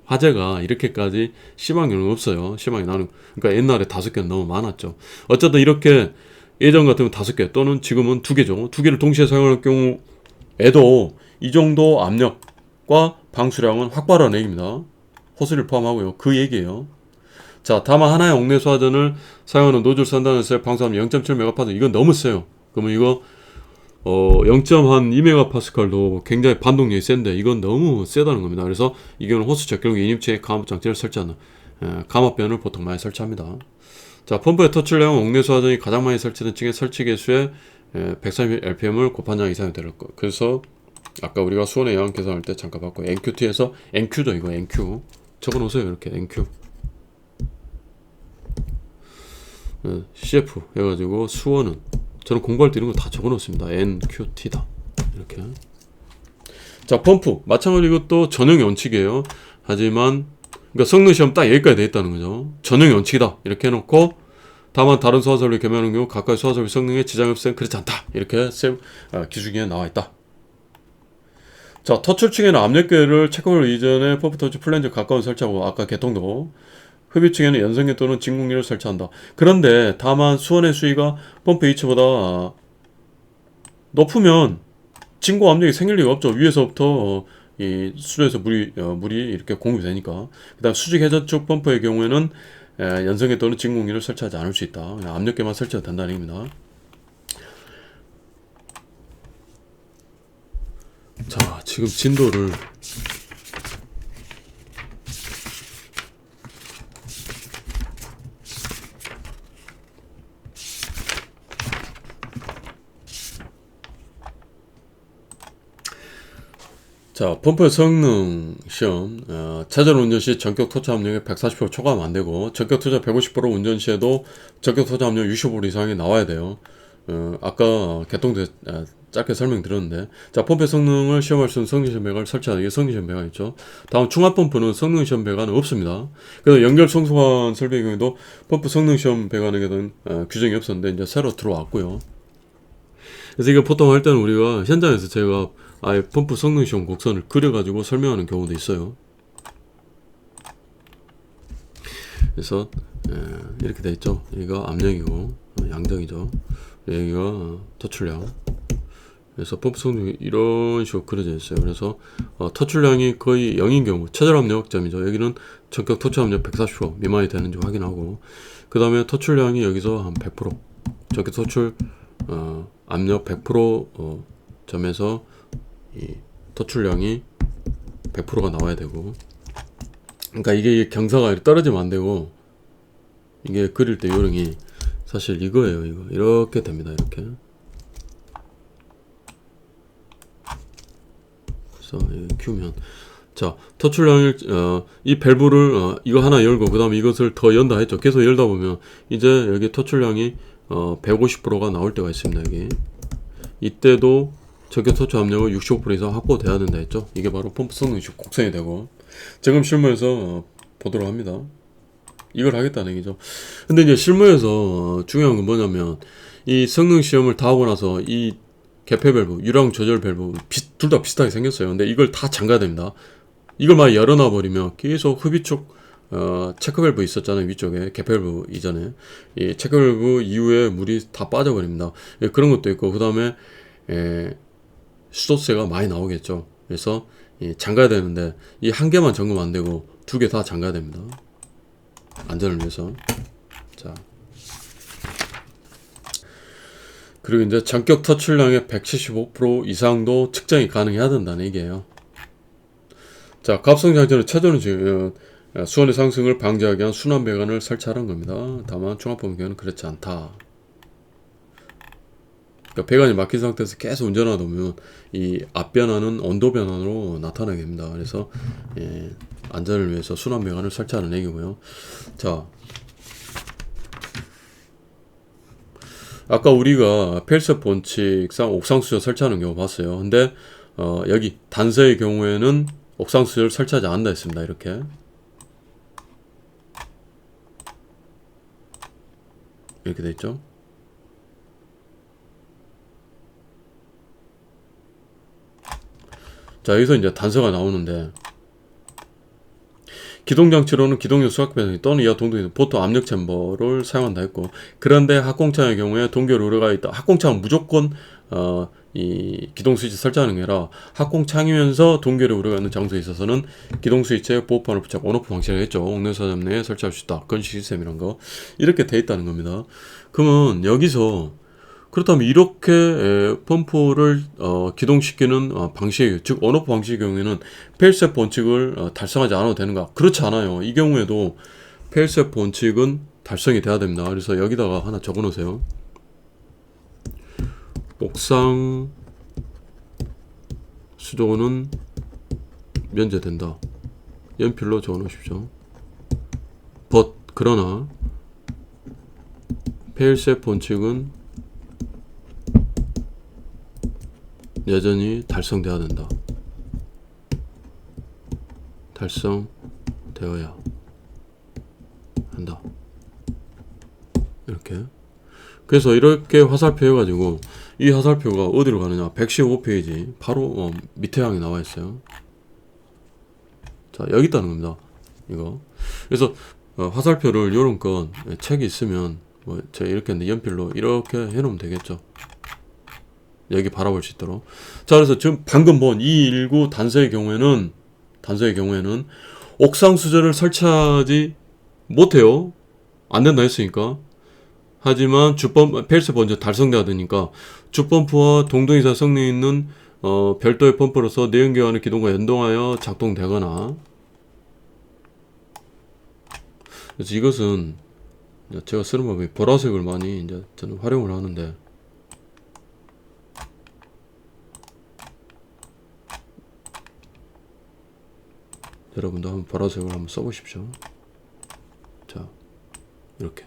화재가 이렇게까지 심한 경우는 없어요. 심하게 나는. 그러니까 옛날에 5개는 너무 많았죠. 어쨌든 이렇게 예전 같으면 5개 또는 지금은 2개죠. 2개를 동시에 사용할 경우에도 이 정도 압력과 방수량은 확보하라는 얘기입니다. 호스를 포함하고요. 그 얘기예요. 자, 다만 하나의 옥내 소화전을 사용하는 노즐 선단에서의 방수압 0.7MPa 이건 너무 세요. 그러면 이거 0.2MPa도 굉장히 반동력이 센데 이건 너무 세다는 겁니다. 그래서 이 경우는 호스 적결기 인입체에 감압 장치를 설치하는 감압변을 보통 많이 설치합니다. 자, 펌프의 터출량은 옥내 소화전이 가장 많이 설치된 층의 설치 개수의 130rpm을 곱한 양 이상이 될 거. 그래서 아까 우리가 수온의 영향 계산할 때 잠깐 봤고 NQT에서 NQ죠. 이거 NQ 적어놓으세요. 이렇게 NQ CF 해가지고 수원은 저는 공부할 때 이런 거 다 적어놓습니다. NQT다 이렇게. 자, 펌프 마찬가지로 이것도 전용 원칙이에요. 하지만 그러니까 성능 시험 딱 여기까지 돼 있다는 거죠. 전용 원칙이다 이렇게 해놓고 다만 다른 소화설비 겸용하는 경우 각각 소화설비 성능에 지장이 없으면 그렇지 않다 이렇게 기술기에 나와 있다. 자, 터출층에는 압력계를 체크홀 이전에 펌프 터치 플랜저 가까운 설치하고 아까 개통도 흡입층에는 연성계 또는 진공기를 설치한다. 그런데 다만 수온의 수위가 펌프 H보다 높으면 진공 압력이 생길 리가 없죠. 위에서부터 이 수조에서 물이 이렇게 공급이 되니까. 그다음 수직 회전 쪽 펌프의 경우에는 연성계 또는 진공기를 설치하지 않을 수 있다. 그냥 압력계만 설치가 된다는 얘기입니다. 자, 지금 진도를 자, 펌프의 성능 시험. 차전 운전 시 전격 토차 압력이 140% 초과하면 안 되고, 전격 토차 150% 운전 시에도 전격 토차 압력 60% 이상이 나와야 돼요. 아까 개통 짧게 설명드렸는데, 자, 펌프의 성능을 시험할 수 있는 성능 시험 배관을 설치하는 게 성능 시험 배관 있죠. 다음 중압 펌프는 성능 시험 배관은 없습니다. 그래서 연결 송수관 설비의 경우에도 펌프 성능 시험 배관에게는 규정이 없었는데 이제 새로 들어왔고요. 그래서 이거 보통 할 때는 우리가 현장에서 제가 아예 펌프 성능 시험 곡선을 그려가지고 설명하는 경우도 있어요. 그래서 이렇게 돼 있죠. 여기가 압력이고 양정이죠. 여기가 토출량. 그래서 펌프 성능이 이런 식으로 그려져 있어요. 그래서 토출량이 거의 0인 경우 최저 압력점이죠. 여기는 전격 토출 압력 140% 미만이 되는지 확인하고, 그 다음에 토출량이 여기서 한 100% 전격 토출 압력 100% 점에서 이 토출량이 100%가 나와야 되고, 그러니까 이게 경사가 떨어지면 안 되고, 이게 그릴 때 요령이 사실 이거예요. 이거 이렇게 됩니다. 이렇게. 그래서 큐면, 자, 토출량을 이 밸브를 이거 하나 열고 그 다음에 이것을 더 연다 했죠. 계속 열다 보면 이제 여기 토출량이 150%가 나올 때가 있습니다. 여기 이때도 전격 토출 압력을 65% 이상 확보돼야 된다 했죠. 이게 바로 펌프 성능이 곡선이 되고, 지금 실무에서 보도록 합니다. 이걸 하겠다는 얘기죠. 근데 이제 실무에서 중요한 건 뭐냐면, 이 성능 시험을 다 하고 나서 이 개폐 밸브, 유량 조절 밸브 둘 다 비슷하게 생겼어요. 근데 이걸 다 잠가야 됩니다. 이걸 막 열어놔 버리면 계속 흡입 쪽 체크 밸브 있었잖아요. 위쪽에 개폐 밸브 이전에 이 체크 밸브 이후에 물이 다 빠져버립니다. 그런 것도 있고, 그 다음에 수도세가 많이 나오겠죠. 그래서 잠가야 되는데 이 한 개만 잠그면 안 되고 두 개 다 잠가야 됩니다. 안전을 위해서. 자, 그리고 이제 전격 토출량의 175% 이상도 측정이 가능해야 된다는 얘기예요. 자, 갑성 장치는 최저는 지금 수온의 상승을 방지하기 위한 순환 배관을 설치하는 겁니다. 다만 중압범 경우는 그렇지 않다. 그러니까 배관이 막힌 상태에서 계속 운전하다 보면 이 앞변화는 온도 변화로 나타나게 됩니다. 그래서 안전을 위해서 순환 배관을 설치하는 얘기고요. 자, 아까 우리가 펠셉 원칙상 옥상 수조 설치하는 경우 봤어요. 근데 여기 단서의 경우에는 옥상 수조를 설치하지 않는다 했습니다. 이렇게 돼 있죠. 자, 여기서 이제 단서가 나오는데, 기동장치로는 기동용 수압배선이 또는 이하 동동에서 보통 압력 챔버를 사용한다 했고, 그런데 합공창의 경우에 동결 우려가 있다. 합공창은 무조건 이 기동 스위치 설치하는 게 아니라, 합공창이면서 동결의 우려가 있는 장소에 있어서는 기동 스위치에 보호판을 붙잡고 온오프 방식을 했죠. 옥내서점 내에 설치할 수 있다. 건식 시스템이란 거 이렇게 돼 있다는 겁니다. 그러면 여기서 그렇다면 이렇게 펌프를 기동시키는 방식, 즉 온오프 방식의 경우에는 페일셋 원칙을 달성하지 않아도 되는가? 그렇지 않아요. 이 경우에도 페일셋 원칙은 달성이 돼야 됩니다. 그래서 여기다가 하나 적어 놓으세요. 옥상 수조는 면제된다. 연필로 적어 놓으십시오. 그러나 페일셋 원칙은 여전히 달성되어야 된다. 달성되어야 한다. 이렇게. 그래서 이렇게 화살표 해가지고, 이 화살표가 어디로 가느냐, 115페이지 바로 밑에 항에 나와 있어요. 자, 여기 있다는 겁니다. 이거. 그래서 화살표를 요런 건 책이 있으면 제가 이렇게 했는데 연필로 이렇게 해놓으면 되겠죠. 여기 바라볼 수 있도록. 자, 그래서 지금 방금 본 219 단서의 경우에는 옥상 수저를 설치하지 못해요. 안 된다 했으니까. 하지만 펠스 먼저 달성돼야 되니까 주펌프와 동동이사 성능이 있는 별도의 펌프로서 내연기관의 기동과 연동하여 작동되거나. 그래서 이것은 제가 쓰는 방법이 보라색을 많이 이제 저는 활용을 하는데, 여러분도 한번 보라색을 한번 써보십시오. 자, 이렇게.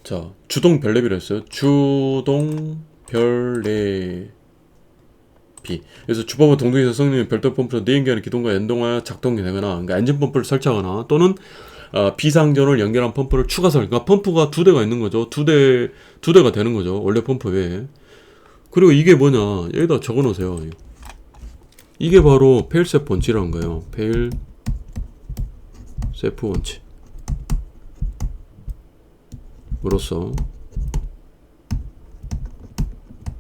자, 주동 별내비를 했어요. 주동 별내비. 그래서 주펌프 동동이사 성능의 별도 펌프로 내연기관의 기동과 연동하여 작동이 되거나, 그러니까 엔진 펌프를 설치하거나, 또는 비상전을 연결한 펌프를 추가 설치. 그러니까 펌프가 두 대가 있는 거죠. 두 대가 되는 거죠. 원래 펌프 외에. 그리고 이게 뭐냐? 여기다 적어 놓으세요. 이게 바로 페일세프 원칙이라는 거예요. 페일세프 원칙. 으로써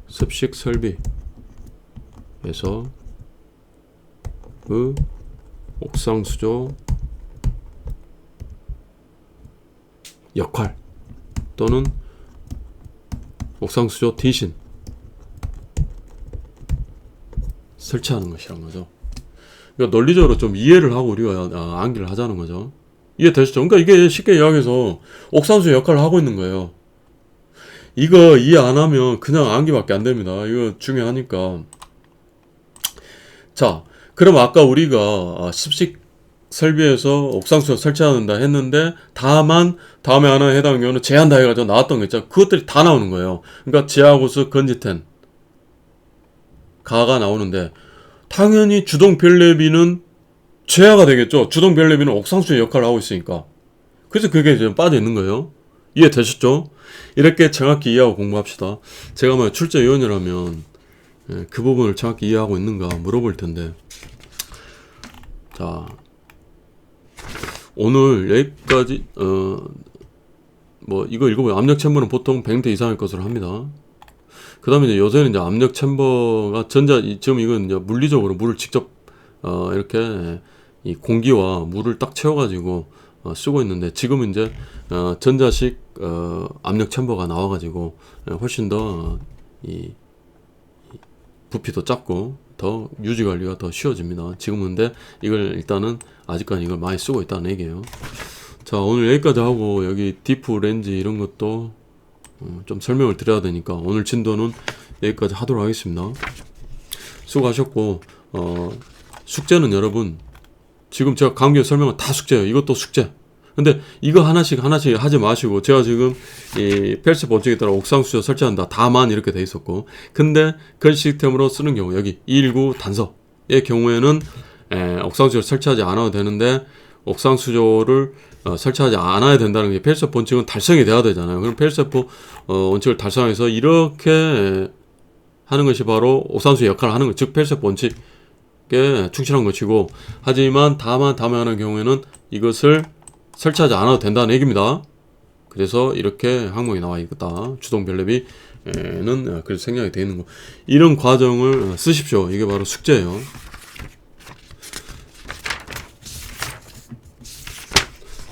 습식 설비에서 그 옥상 수조 역할 또는 옥상 수조 대신 설치하는 것이란 거죠. 그러니까 논리적으로 좀 이해를 하고 우리가 암기를 하자는 거죠. 이해되시죠? 그러니까 이게 쉽게 이야기해서 옥상수의 역할을 하고 있는 거예요. 이거 이해 안 하면 그냥 암기밖에 안 됩니다. 이거 중요하니까. 자, 그럼 아까 우리가 습식 설비에서 옥상수를 설치한다 했는데, 다음에 하나에 해당하는 경우는 제한다 해가지고 나왔던 거 있죠. 그것들이 다 나오는 거예요. 그러니까 제하고스 건지텐 가가 나오는데, 당연히 주동 별내비는 제하가 되겠죠. 주동 별내비는 옥상수의 역할을 하고 있으니까. 그래서 그게 지금 빠져 있는 거예요. 이해되셨죠? 이렇게 정확히 이해하고 공부합시다. 제가 만약 출제위원이라면 그 부분을 정확히 이해하고 있는가 물어볼 텐데. 자, 오늘 여기까지. 뭐 이거 읽어보면 압력 챔버는 보통 100대 이상일 것으로 합니다. 그 다음에 이제 요새는 이제 압력 챔버가 지금 이건 이제 물리적으로 물을 직접 이렇게 이 공기와 물을 딱 채워가지고 쓰고 있는데, 지금은 이제 전자식 압력 챔버가 나와가지고 훨씬 더 이 부피도 작고 더 유지 관리가 더 쉬워집니다. 지금은. 근데 이걸 일단은 아직까지 이걸 많이 쓰고 있다는 얘기예요. 자, 오늘 여기까지 하고, 여기 디프 렌즈 이런 것도 좀 설명을 드려야 되니까 오늘 진도는 여기까지 하도록 하겠습니다. 수고하셨고, 숙제는 여러분 지금 제가 강의에 설명한 다 숙제예요. 이것도 숙제. 근데 이거 하나씩 하지 마시고, 제가 지금 이 펠세프 원칙에 따라 옥상 수저 설치한다 다만 이렇게 돼 있었고, 근데 그 시스템으로 쓰는 경우 여기 219 단서의 경우에는 옥상 수저를 설치하지 않아도 되는데, 옥상 수조를 설치하지 않아야 된다는 게 펠세프 원칙은 달성이 돼야 되잖아요. 그럼 펠세프 원칙을 달성해서 이렇게 하는 것이 바로 옥상 수조 역할을 하는 것, 즉 펠세프 원칙에 충실한 것이고, 하지만 다만 하는 경우에는 이것을 설치하지 않아도 된다는 얘기입니다. 그래서 이렇게 항목이 나와 있다. 주동 별내비는 그래서 생략이 되어 있는 거. 이런 과정을 쓰십시오. 이게 바로 숙제예요.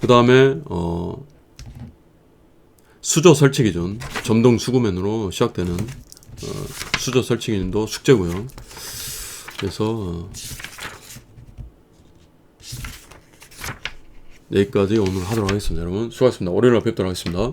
그 다음에 수조 설치 기준, 점동 수구면으로 시작되는 수조 설치 기준도 숙제고요. 그래서 여기까지 오늘 하도록 하겠습니다. 여러분 수고하셨습니다. 월요일날 뵙도록 하겠습니다.